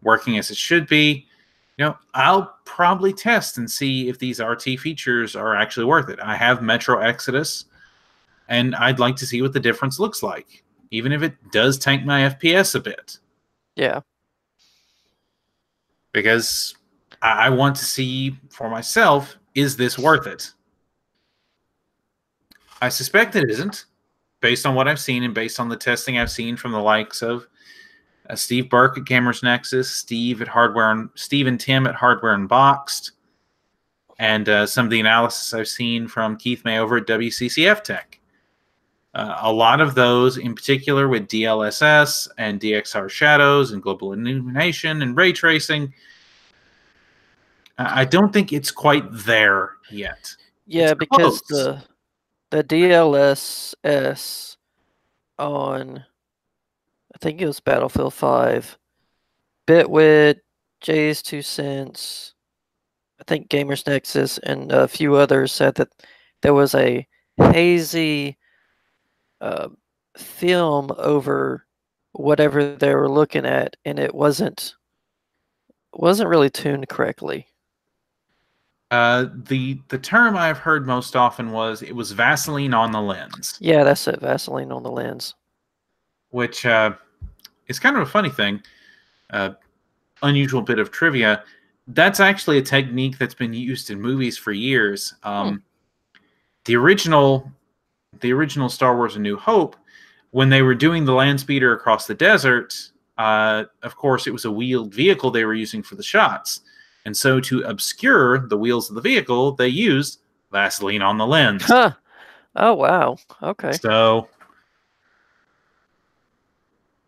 working as it should be, I'll probably test and see if these RT features are actually worth it. I have Metro Exodus and I'd like to see what the difference looks like, even if it does tank my FPS a bit. Yeah. Because I want to see for myself, is this worth it? I suspect it isn't, based on what I've seen and based on the testing I've seen from the likes of Steve Burke at Gamers Nexus, Steve and Tim at Hardware Unboxed, and some of the analysis I've seen from Keith May over at WCCF Tech. A lot of those, in particular with DLSS and DXR shadows and global illumination and ray tracing, I don't think it's quite there yet. Yeah, It's because close. the DLSS on, I think it was Battlefield 5, Bitwit, Jay's 2 cents, I think Gamers Nexus, and a few others said that there was a hazy film over whatever they were looking at, and it wasn't really tuned correctly. The term I've heard most often was it was Vaseline on the lens. Yeah, that's it, Vaseline on the lens. Which is kind of a funny thing. Unusual bit of trivia. That's actually a technique that's been used in movies for years. The original Star Wars: A New Hope, when they were doing the land speeder across the desert, of course, it was a wheeled vehicle they were using for the shots. And so to obscure the wheels of the vehicle, they used Vaseline on the lens. Huh. Oh, wow. Okay. So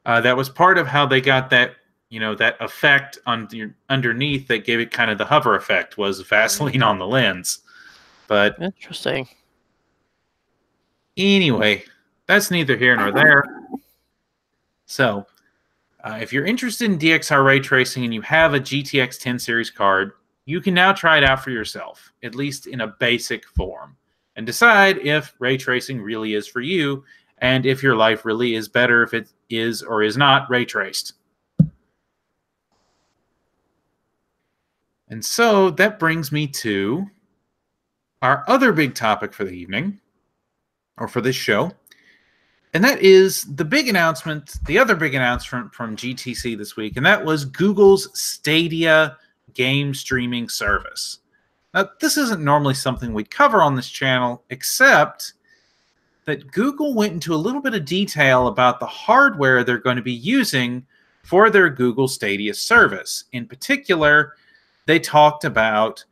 that was part of how they got that, that effect underneath that gave it kind of the hover effect, was Vaseline on the lens. But interesting. Anyway, that's neither here nor there. So, if you're interested in DXR ray tracing and you have a GTX 10 series card, you can now try it out for yourself, at least in a basic form, and decide if ray tracing really is for you and if your life really is better if it is or is not ray traced. And so that brings me to our other big topic for the evening, or for this show, and that is the other big announcement from GTC this week, and that was Google's Stadia game streaming service. Now, this isn't normally something we'd cover on this channel, except that Google went into a little bit of detail about the hardware they're going to be using for their Google Stadia service. In particular, they talked about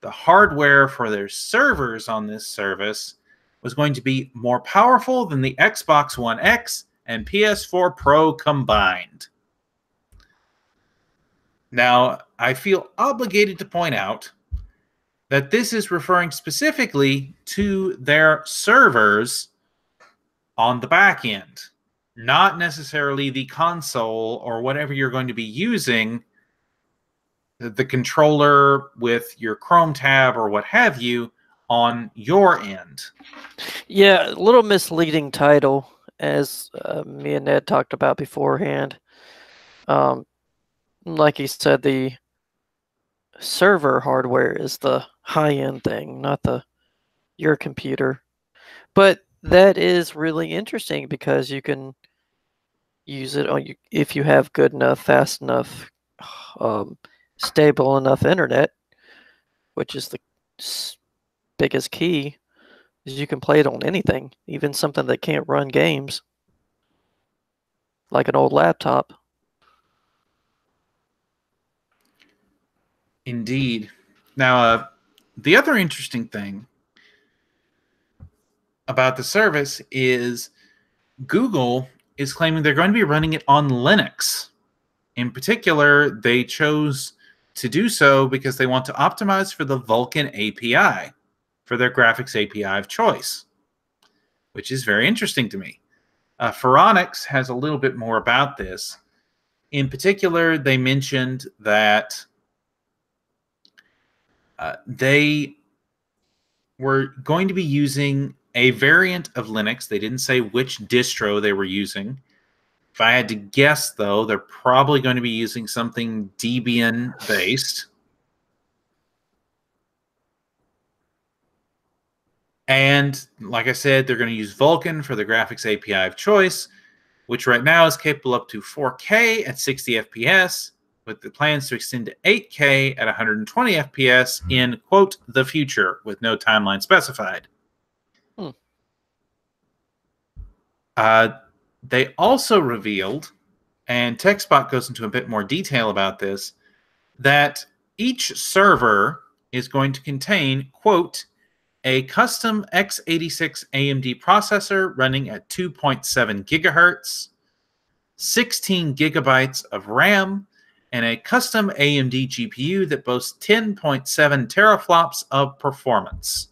the hardware for their servers on this service was going to be more powerful than the Xbox One X and PS4 Pro combined. Now, I feel obligated to point out that this is referring specifically to their servers on the back end, not necessarily the console or whatever you're going to be using, the controller with your Chrome tab or what have you, on your end. Yeah, a little misleading title, as me and Ned talked about beforehand. Like he said, the server hardware is the high-end thing, not your computer. But that is really interesting because you can use it on if you have good enough, fast enough, stable enough internet, which is the biggest key. Is you can play it on anything, even something that can't run games, like an old laptop. Indeed. Now, the other interesting thing about the service is Google is claiming they're going to be running it on Linux. In particular, they chose to do so because they want to optimize for the Vulkan API, for their graphics API of choice, which is very interesting to me. Phoronix has a little bit more about this. In particular, they mentioned that they were going to be using a variant of Linux. They didn't say which distro they were using. If I had to guess, though, they're probably going to be using something Debian-based. And like I said, they're going to use Vulkan for the graphics API of choice, which right now is capable up to 4K at 60 FPS, with the plans to extend to 8K at 120 FPS in, quote, the future, with no timeline specified. Hmm. They also revealed, and TechSpot goes into a bit more detail about this, that each server is going to contain, quote, a custom x86 AMD processor running at 2.7 gigahertz, 16 gigabytes of RAM, and a custom AMD GPU that boasts 10.7 teraflops of performance.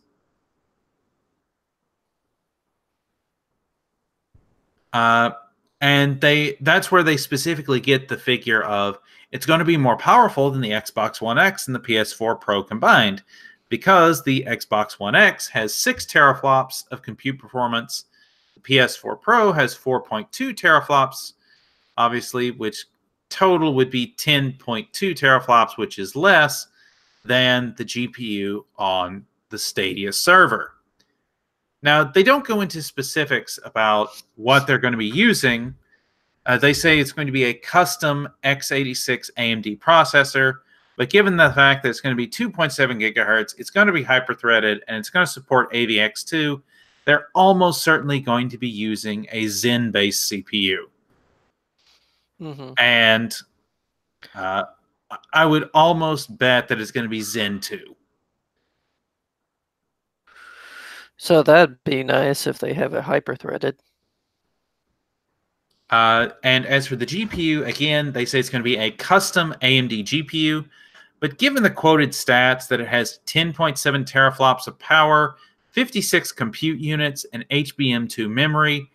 And that's where they specifically get the figure of it's going to be more powerful than the Xbox One X and the PS4 Pro combined, because the Xbox One X has 6 teraflops of compute performance. The PS4 Pro has 4.2 teraflops, obviously, which total would be 10.2 teraflops, which is less than the GPU on the Stadia server. Now, they don't go into specifics about what they're going to be using. They say it's going to be a custom x86 AMD processor, but given the fact that it's going to be 2.7 gigahertz, it's going to be hyper-threaded, and it's going to support AVX2, they're almost certainly going to be using a Zen-based CPU. Mm-hmm. And I would almost bet that it's going to be Zen 2. So that'd be nice if they have it hyper-threaded. And as for the GPU, again, they say it's going to be a custom AMD GPU, but given the quoted stats that it has 10.7 teraflops of power, 56 compute units, and HBM2 memory,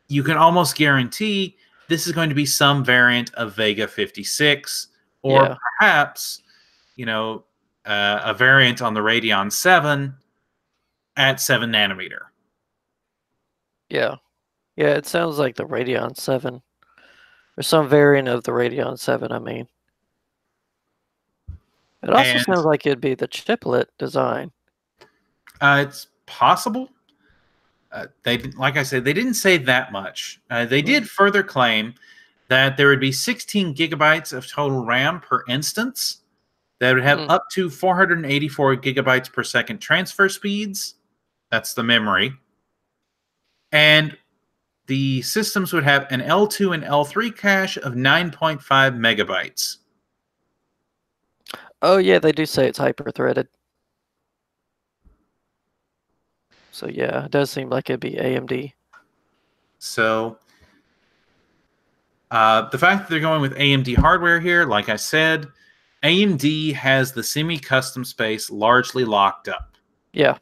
you can almost guarantee this is going to be some variant of Vega 56, or perhaps, a variant on the Radeon 7 at 7 nanometer. Yeah. Yeah, it sounds like the Radeon 7. Or some variant of the Radeon 7, I mean. It also sounds like it'd be the chiplet design. It's possible. Like I said, they didn't say that much. They did further claim that there would be 16 gigabytes of total RAM per instance, that would have up to 484 gigabytes per second transfer speeds. That's the memory. And the systems would have an L2 and L3 cache of 9.5 megabytes. Oh, yeah, they do say it's hyper-threaded. So, yeah, it does seem like it'd be AMD. So, the fact that they're going with AMD hardware here, like I said, AMD has the semi-custom space largely locked up. Yeah.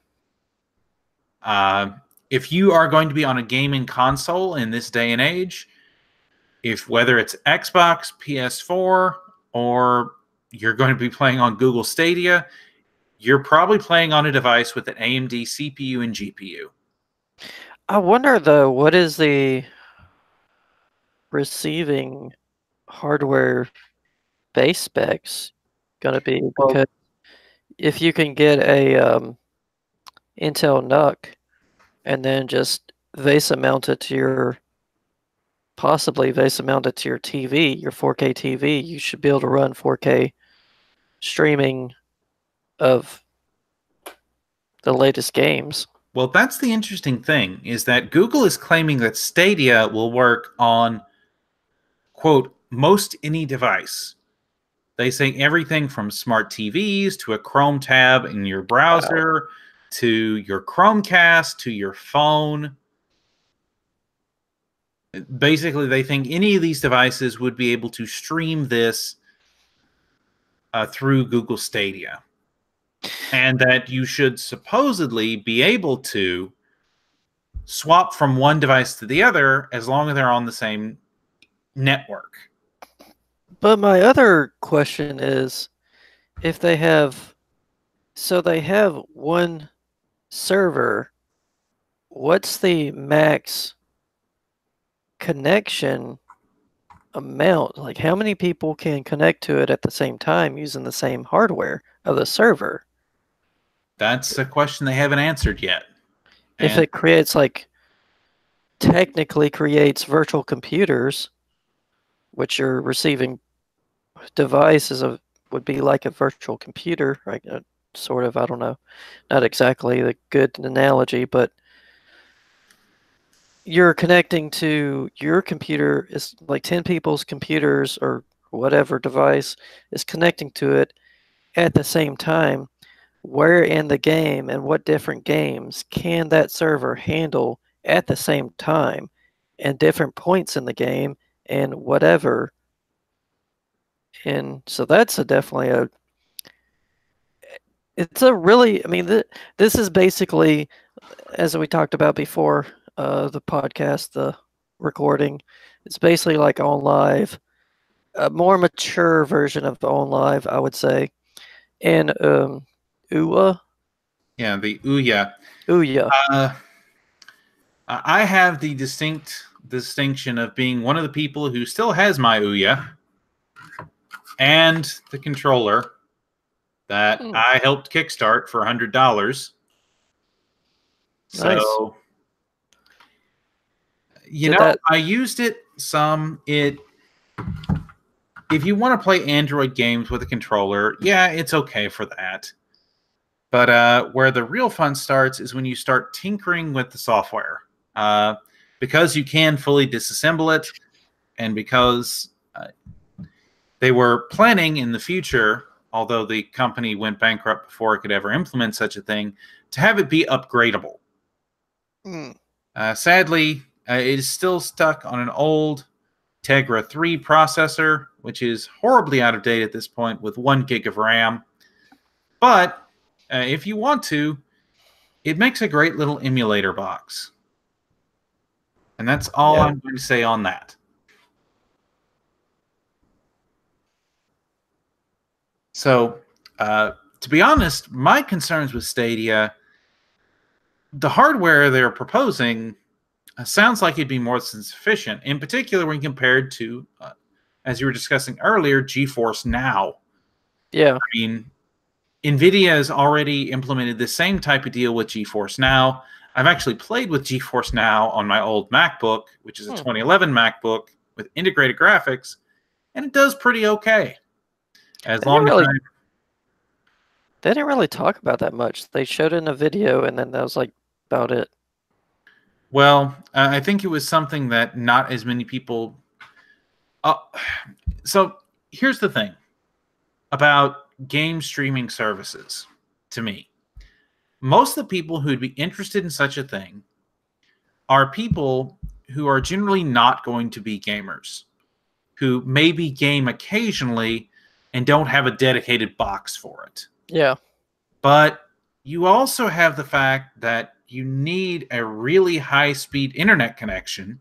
If you are going to be on a gaming console in this day and age, whether it's Xbox, PS4, or you're going to be playing on Google Stadia, you're probably playing on a device with an AMD CPU and GPU. I wonder, though, what is the receiving hardware base specs going to be? Because if you can get a Intel NUC and then just VESA mount it to your TV, your 4K TV, you should be able to run 4K streaming of the latest games. Well, that's the interesting thing, is that Google is claiming that Stadia will work on, quote, most any device. They say everything from smart TVs to a Chrome tab in your browser to your Chromecast to your phone. Basically, they think any of these devices would be able to stream this through Google Stadia. And that you should supposedly be able to swap from one device to the other as long as they're on the same network. But my other question is, if they have one server, what's the max connection amount? Like, how many people can connect to it at the same time using the same hardware of the server? That's a question they haven't answered yet. If it creates technically creates virtual computers, which your receiving device would be like a virtual computer, right? Sort of, I don't know, not exactly the good analogy, but you're connecting to your computer is like 10 people's computers or whatever device is connecting to it at the same time. Where in the game and what different games can that server handle at the same time and different points in the game and whatever. And so that's definitely it's a really, I mean, this is basically, as we talked about before, the podcast, the recording, it's basically like OnLive, a more mature version of OnLive, I would say. And UA. Yeah, the Ouya. Ouya. I have the distinction of being one of the people who still has my Ouya and the controller that I helped kickstart for $100. Nice. So, you know, I used it some. If you want to play Android games with a controller, yeah, it's okay for that. But where the real fun starts is when you start tinkering with the software. Because you can fully disassemble it, and because they were planning in the future, although the company went bankrupt before it could ever implement such a thing, to have it be upgradable. Sadly, it is still stuck on an old Tegra 3 processor, which is horribly out of date at this point with 1 gig of RAM. But if you want to, it makes a great little emulator box. And that's all I'm going to say on that. So, to be honest, my concerns with Stadia, the hardware they're proposing sounds like it'd be more than sufficient, in particular when compared to, as you were discussing earlier, GeForce Now. Yeah. I mean, NVIDIA has already implemented the same type of deal with GeForce Now. I've actually played with GeForce Now on my old MacBook, which is a 2011 MacBook with integrated graphics, and it does pretty okay. As long as they didn't really talk about that much. They showed it in a video, and then that was about it. Well, I think it was something that not as many people. So here's the thing about game streaming services. To me, most of the people who'd be interested in such a thing are people who are generally not going to be gamers, who maybe game occasionally and don't have a dedicated box for it. Yeah. But you also have the fact that you need a really high-speed internet connection.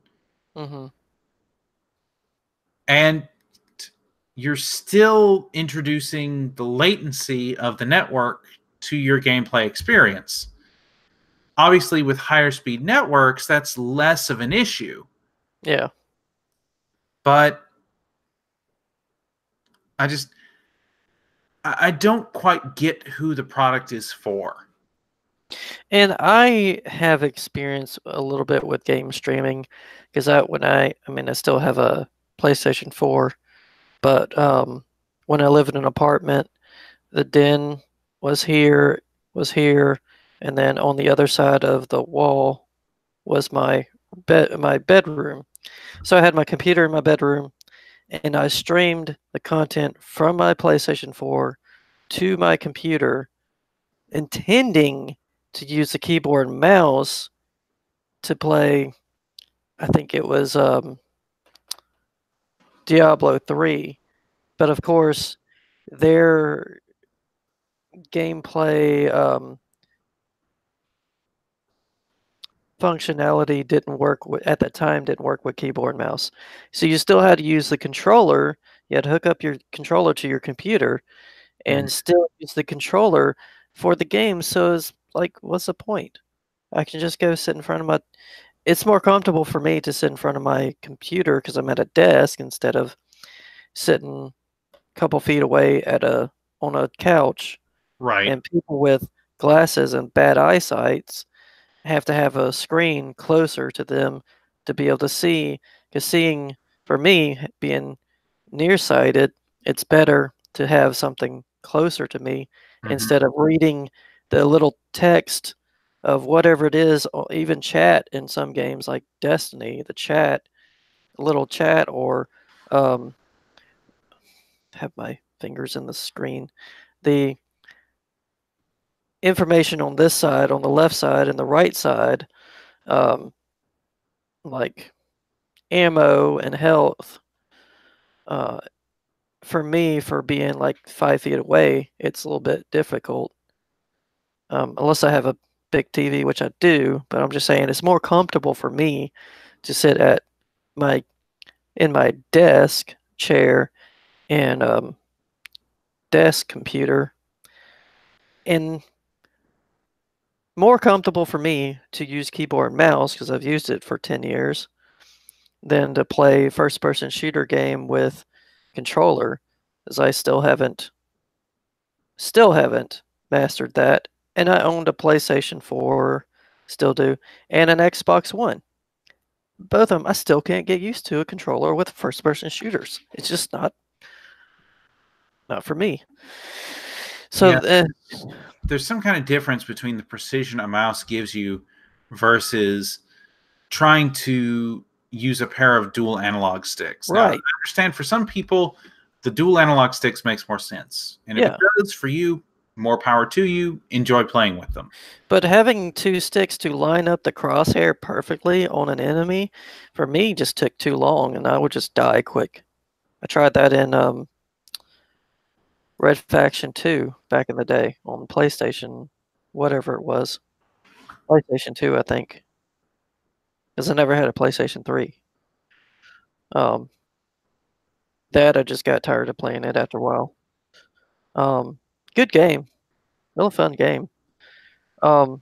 And you're still introducing the latency of the network to your gameplay experience. Obviously, with higher speed networks, that's less of an issue. Yeah. But I don't quite get who the product is for. And I have experience a little bit with game streaming because I still have a PlayStation 4, but when I lived in an apartment, the den was here, and then on the other side of the wall was my bedroom. So I had my computer in my bedroom, and I streamed the content from my PlayStation 4 to my computer, intending to use the keyboard and mouse to play, I think it was Diablo 3. But of course, their gameplay functionality didn't work at that time, didn't work with keyboard and mouse. So you still had to use the controller. You had to hook up your controller to your computer and still use the controller for the game. So it's like, what's the point? I can just go sit in front of my... It's more comfortable for me to sit in front of my computer because I'm at a desk instead of sitting a couple feet away on a couch. Right. And people with glasses and bad eyesight have to have a screen closer to them to be able to see. Because seeing, for me, being nearsighted, it's better to have something closer to me instead of reading the little text of whatever it is, or even chat in some games like Destiny, the chat, little chat, or have my fingers in the screen. The information on this side, on the left side, and the right side, like ammo and health. For me, for being like 5 feet away, it's a little bit difficult. Unless I have a big TV, which I do, but I'm just saying it's more comfortable for me to sit at my in my desk chair and desk computer, and more comfortable for me to use keyboard and mouse because I've used it for 10 years than to play first-person shooter game with controller, as I still haven't mastered that. And I owned a PlayStation 4, still do, and an Xbox One. Both of them, I still can't get used to a controller with first-person shooters. It's just not for me. So Yeah. There's some kind of difference between the precision a mouse gives you versus trying to use a pair of dual analog sticks. Now, I right. understand for some people, the dual analog sticks makes more sense. And if Yeah. it does for you, more power to you. Enjoy playing with them. But having two sticks to line up the crosshair perfectly on an enemy, for me, just took too long, and I would just die quick. I tried that in Red Faction 2 back in the day on PlayStation, whatever it was. PlayStation 2, I think, because I never had a PlayStation 3. That I just got tired of playing it after a while. Good game, really fun game. So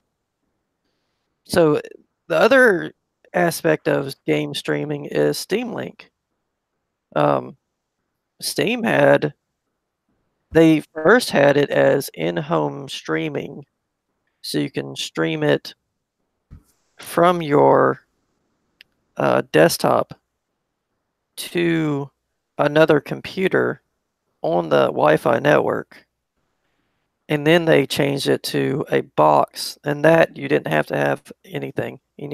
the other aspect of game streaming is Steam Link. Steam they first had it as in-home streaming, so you can stream it from your desktop to another computer on the Wi-Fi network. And then they changed it to a box, and that you didn't have to have any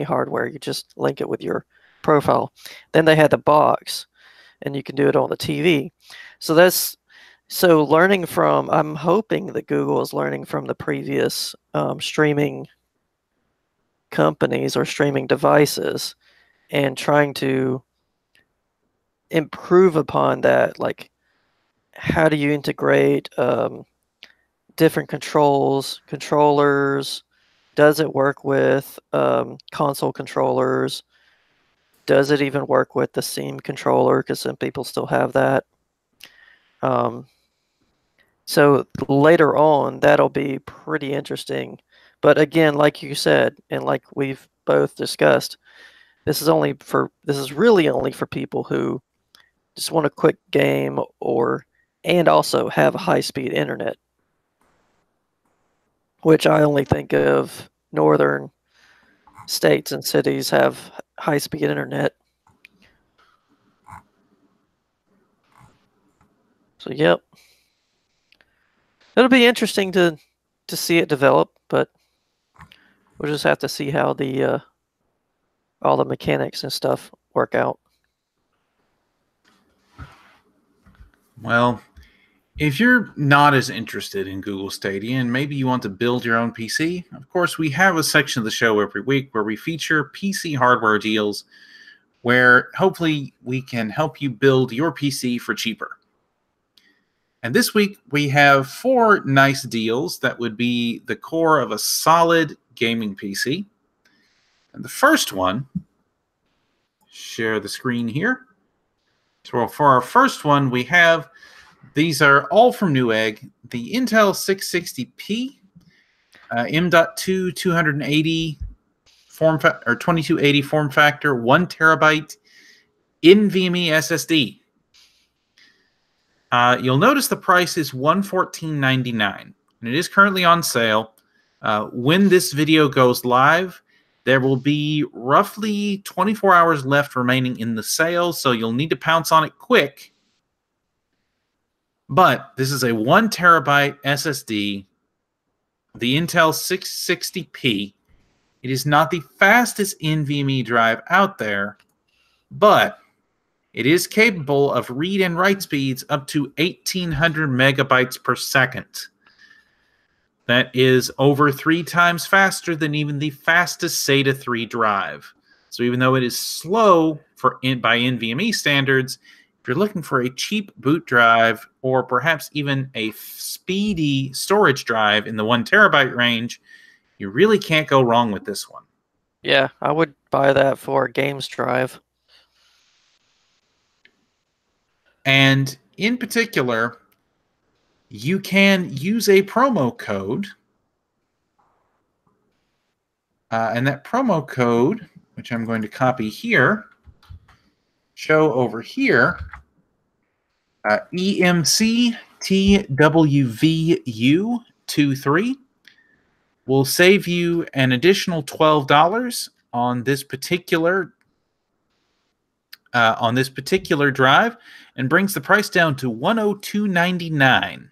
hardware. You just link it with your profile. Then they had the box, and you can do it on the TV. So learning from, I'm hoping that Google is learning from the previous streaming companies or streaming devices and trying to improve upon that. Like, how do you integrate different controllers? Does it work with console controllers? Does it even work with the Steam controller? Because some people still have that. So later on, that'll be pretty interesting. But again, like you said, and like we've both discussed, this is really only for people who just want a quick game and also have high-speed internet, which I only think of northern states and cities have high-speed internet. So yep, it'll be interesting to see it develop, but we'll just have to see how the all the mechanics and stuff work out. Well, if you're not as interested in Google Stadia and maybe you want to build your own PC, of course, we have a section of the show every week where we feature PC hardware deals where hopefully we can help you build your PC for cheaper. And this week we have 4 nice deals that would be the core of a solid gaming PC. And the first one, share the screen here. So for our first one, we have, these are all from Newegg, the Intel 660p, M.2 280 form or 2280 form factor, 1 terabyte NVMe SSD. You'll notice the price is $114.99, and it is currently on sale. When this video goes live, There will be roughly 24 hours left remaining in the sale, so you'll need to pounce on it quick. But this is a 1 terabyte SSD, the Intel 660p. It is not the fastest NVMe drive out there, but it is capable of read and write speeds up to 1,800 megabytes per second. That is over 3 times faster than even the fastest SATA 3 drive. So even though it is slow by NVMe standards, if you're looking for a cheap boot drive or perhaps even a speedy storage drive in the 1 terabyte range, you really can't go wrong with this one. Yeah, I would buy that for a games drive. And in particular, you can use a promo code. And that promo code, which I'm going to copy here, show over here, EMCTWVU23 will save you an additional $12 on this particular drive and brings the price down to $102.99.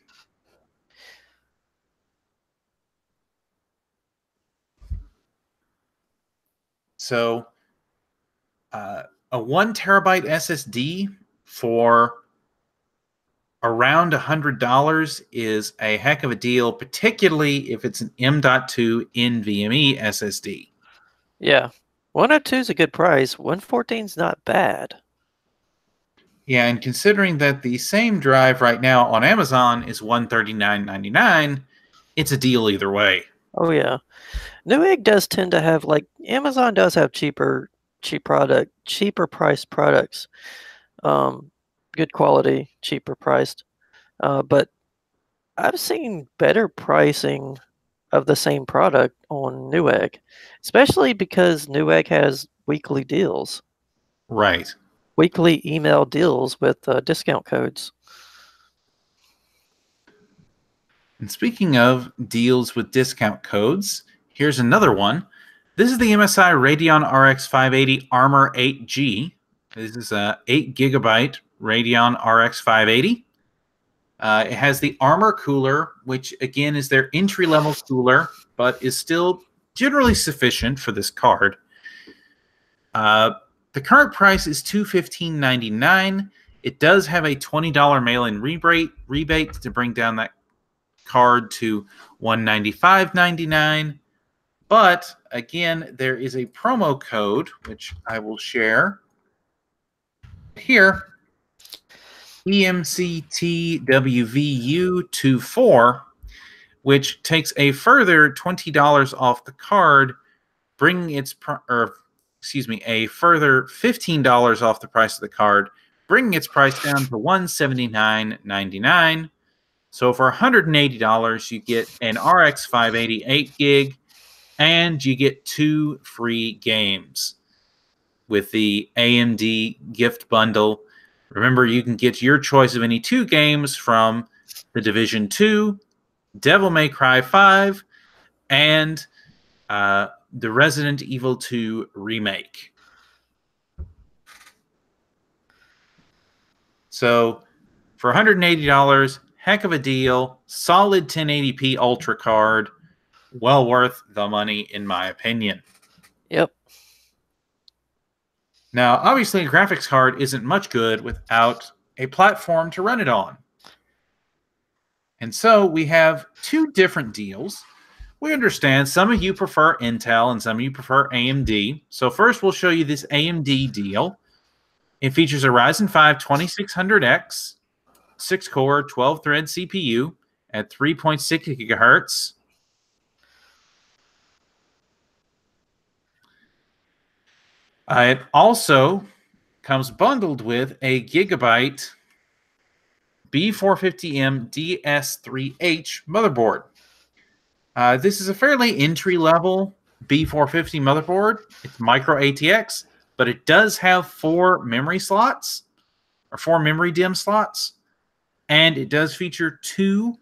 So a 1 terabyte SSD for around $100 is a heck of a deal, particularly if it's an M.2 NVMe SSD. Yeah, 102 is a good price. 114 is not bad. Yeah, and considering that the same drive right now on Amazon is $139.99, it's a deal either way. Oh yeah, Newegg does tend to have, like, Amazon does have cheaper priced products. Good quality, cheaper priced. But I've seen better pricing of the same product on Newegg, especially because Newegg has weekly deals. Right. Weekly email deals with discount codes. And speaking of deals with discount codes, here's another one. This is the MSI Radeon RX 580 Armor 8G. This is a 8 gigabyte Radeon RX 580. It has the Armor cooler, which again is their entry-level cooler, but is still generally sufficient for this card. The current price is $215.99. It does have a $20 mail-in rebate to bring down that card to $195.99. But again, there is a promo code, which I will share here. EMCTWVU24, which takes a further $20 off the card, bringing a further $15 off the price of the card, bringing its price down to $179.99. So for $180, you get an RX 580 8 gig, and you get 2 free games with the AMD gift bundle. Remember, you can get your choice of any 2 games from The Division 2, Devil May Cry 5, and the Resident Evil 2 remake. So for $180, heck of a deal, solid 1080p Ultra card, well worth the money in my opinion. Yep. Now, obviously, a graphics card isn't much good without a platform to run it on. And so we have 2 different deals. We understand some of you prefer Intel and some of you prefer AMD. So first, we'll show you this AMD deal. It features a Ryzen 5 2600X, 6-core, 12-thread CPU at 3.6 gigahertz. It also comes bundled with a Gigabyte B450M DS3H motherboard. This is a fairly entry-level B450 motherboard. It's micro ATX, but it does have 4 memory slots, or 4 memory DIMM slots, and it does feature 2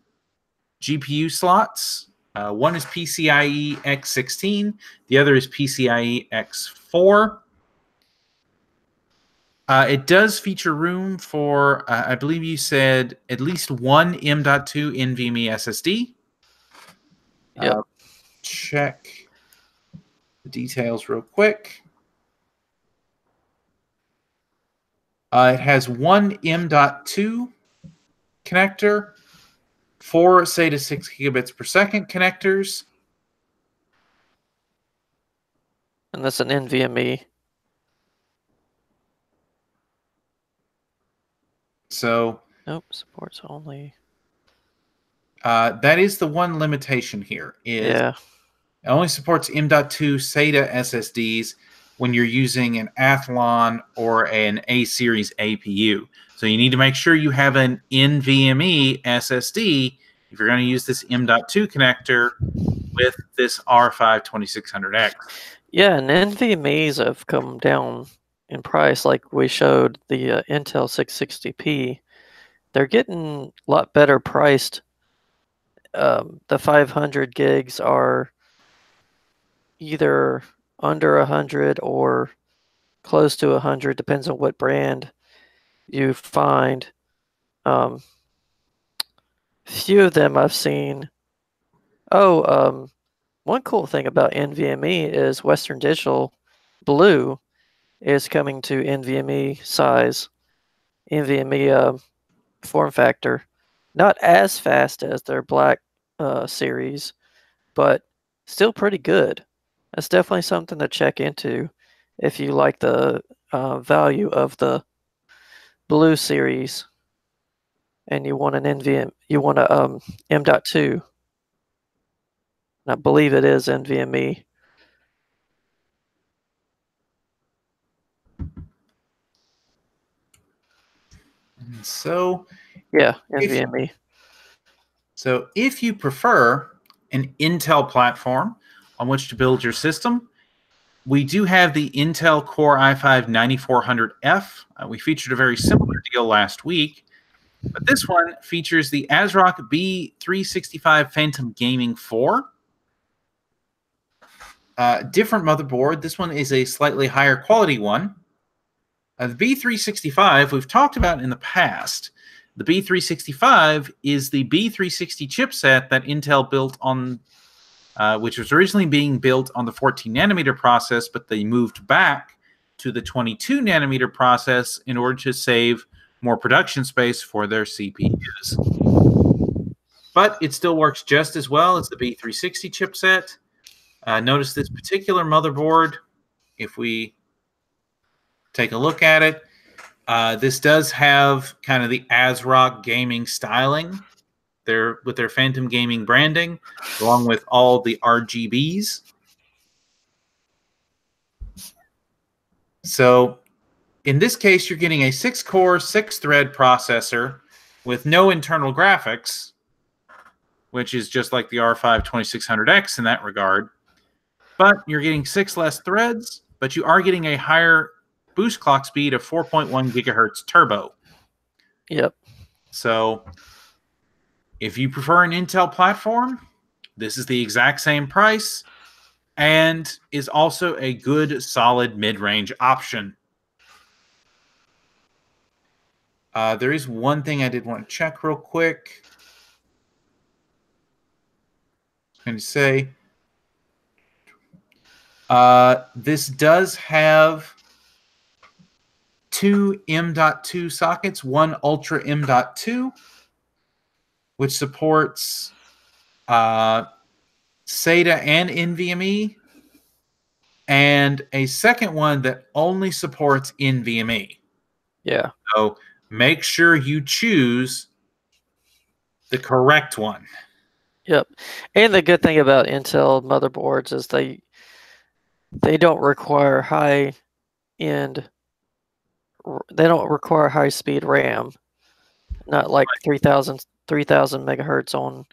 GPU slots One is PCIe X16, the other is PCIe X4. It does feature room for, I believe you said, at least one M.2 NVMe SSD. Yep. Check the details real quick. It has one M.2 connector, 4 SATA 6 gigabits per second connectors. And that's an NVMe. So Nope, supports only. that is the one limitation here. Yeah. It only supports M.2 SATA SSDs when you're using an Athlon or an A-series APU. So you need to make sure you have an NVMe SSD if you're going to use this M.2 connector with this R5 2600X. Yeah, and NVMEs have come down in price, like we showed the Intel 660p. They're getting a lot better priced. The 500 gigs are either under 100 or close to 100, depends on what brand you find. Few of them I've seen. One cool thing about NVMe is Western Digital Blue is coming to NVMe size, NVMe form factor. Not as fast as their Black series, but still pretty good. That's definitely something to check into if you like the value of the Blue series and you want an NVMe, you want a M.2. I believe it is NVMe. So, Yeah, NVMe. So if you prefer an Intel platform on which to build your system, we do have the Intel Core i5-9400F. We featured a very similar deal last week, but this one features the ASRock B365 Phantom Gaming 4. Different motherboard. This one is a slightly higher quality one. The B365 we've talked about in the past. The B365 is the B360 chipset that Intel built on, which was originally being built on the 14 nanometer process, but they moved back to the 22 nanometer process in order to save more production space for their CPUs. But it still works just as well as the B360 chipset. Notice this particular motherboard, if we take a look at it, this does have kind of the ASRock gaming styling with their Phantom Gaming branding, along with all the RGBs. So in this case, you're getting a 6-core, 6-thread processor with no internal graphics, which is just like the R5 2600X in that regard. But you're getting 6 less threads, but you are getting a higher boost clock speed of 4.1 gigahertz turbo. Yep. So if you prefer an Intel platform, this is the exact same price and is also a good, solid mid-range option. There is one thing I did want to check real quick. I'm going to say this does have 2 M.2 sockets, one Ultra M.2, which supports SATA and NVMe, and a second one that only supports NVMe. Yeah. So make sure you choose the correct one. Yep. And the good thing about Intel motherboards is they don't require high speed RAM. Not like 3000 megahertz on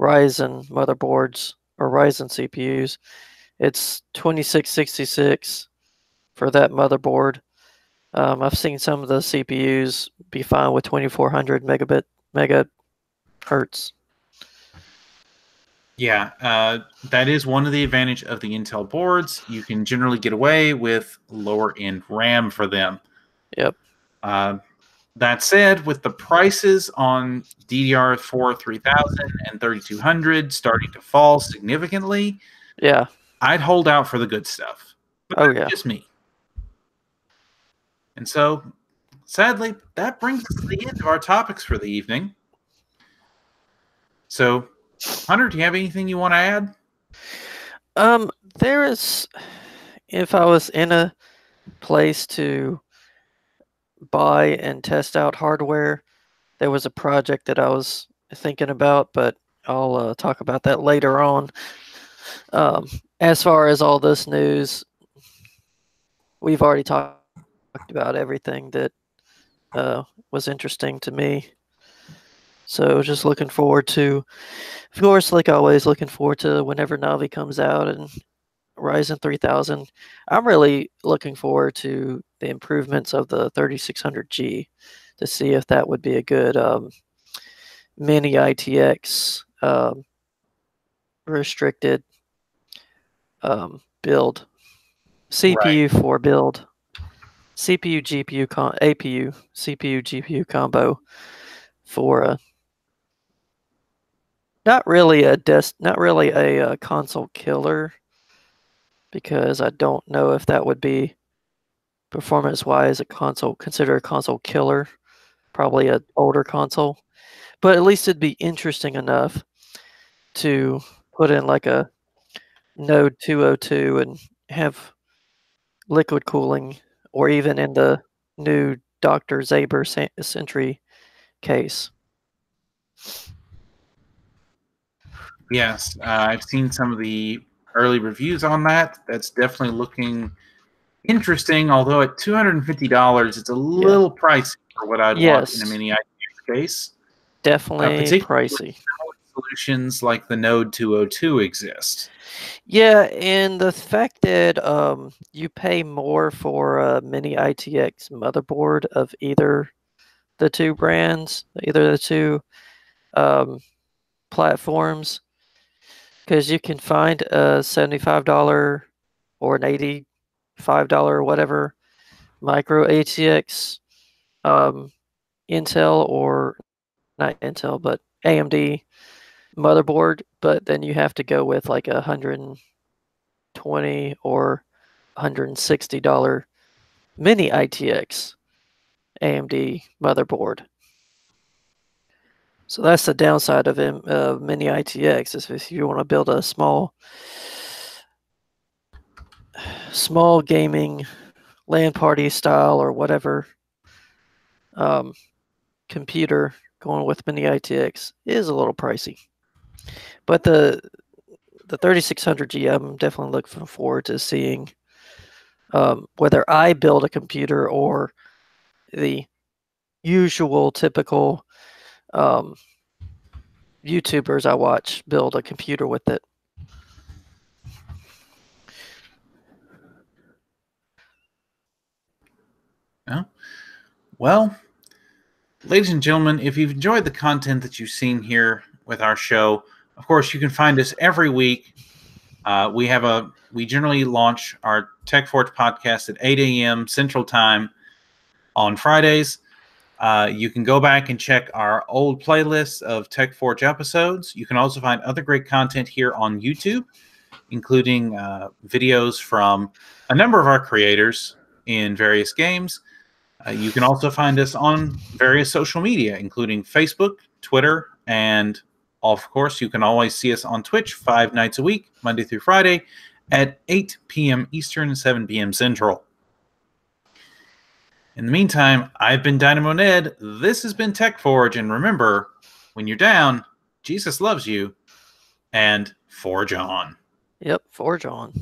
Ryzen motherboards or Ryzen CPUs. It's 2666 for that motherboard. I've seen some of the CPUs be fine with 2400 megahertz. Yeah, that is one of the advantage of the Intel boards. You can generally get away with lower end RAM for them. Yep. Uh, that said, with the prices on DDR4 3000 and 3200 starting to fall significantly, Yeah. I'd hold out for the good stuff. But Oh, that's yeah. just me. And so, sadly, that brings us to the end of our topics for the evening. So, Hunter, do you have anything you want to add? There is, if I was in a place to buy and test out hardware, there was a project that I was thinking about, but I'll talk about that later on. As far as all this news, we've already talked about everything that was interesting to me. So just looking forward to, of course, like always, looking forward to whenever Navi comes out and Ryzen 3000. I'm really looking forward to the improvements of the 3600G to see if that would be a good mini ITX restricted build. Right. CPU for build. CPU GPU APU CPU GPU combo for a not really a console killer, because I don't know if that would be performance wise consider a console killer. Probably an older console, but at least it'd be interesting enough to put in like a Node 202 and have liquid cooling, or even in the new Dr. Zaber Sentry case. Yes, I've seen some of the early reviews on that. That's definitely looking interesting, although at $250, it's a Yeah. little pricey for what I'd want in a Yes. mini ITX case, Definitely particularly when pricey. solutions like the Node 202 exist. Yeah, and the fact that you pay more for a mini ITX motherboard of either the two brands, either the two um, platforms, because you can find a $75 or an $85 or whatever micro ATX Intel, or not Intel, but AMD motherboard, but then you have to go with like a $120 or $160 mini ITX AMD motherboard. So that's the downside of mini ITX, is if you want to build a small gaming LAN party style or whatever um, computer, going with mini ITX is a little pricey. But the 3600G, I'm definitely looking forward to seeing whether I build a computer or the usual typical um, YouTubers I watch build a computer with it. Yeah. Well, ladies and gentlemen, if you've enjoyed the content that you've seen here with our show, of course, you can find us every week. We generally launch our TechForge podcast at 8 a.m. Central Time on Fridays. You can go back and check our old playlists of TechForge episodes. You can also find other great content here on YouTube, including videos from a number of our creators in various games. You can also find us on various social media, including Facebook, Twitter, and of course, you can always see us on Twitch 5 nights a week, Monday through Friday, at 8 p.m. Eastern, 7 p.m. Central. In the meantime, I've been Dynamo Ned. This has been TechForge, and remember, when you're down, Jesus loves you, and forge on. Yep, Forge on.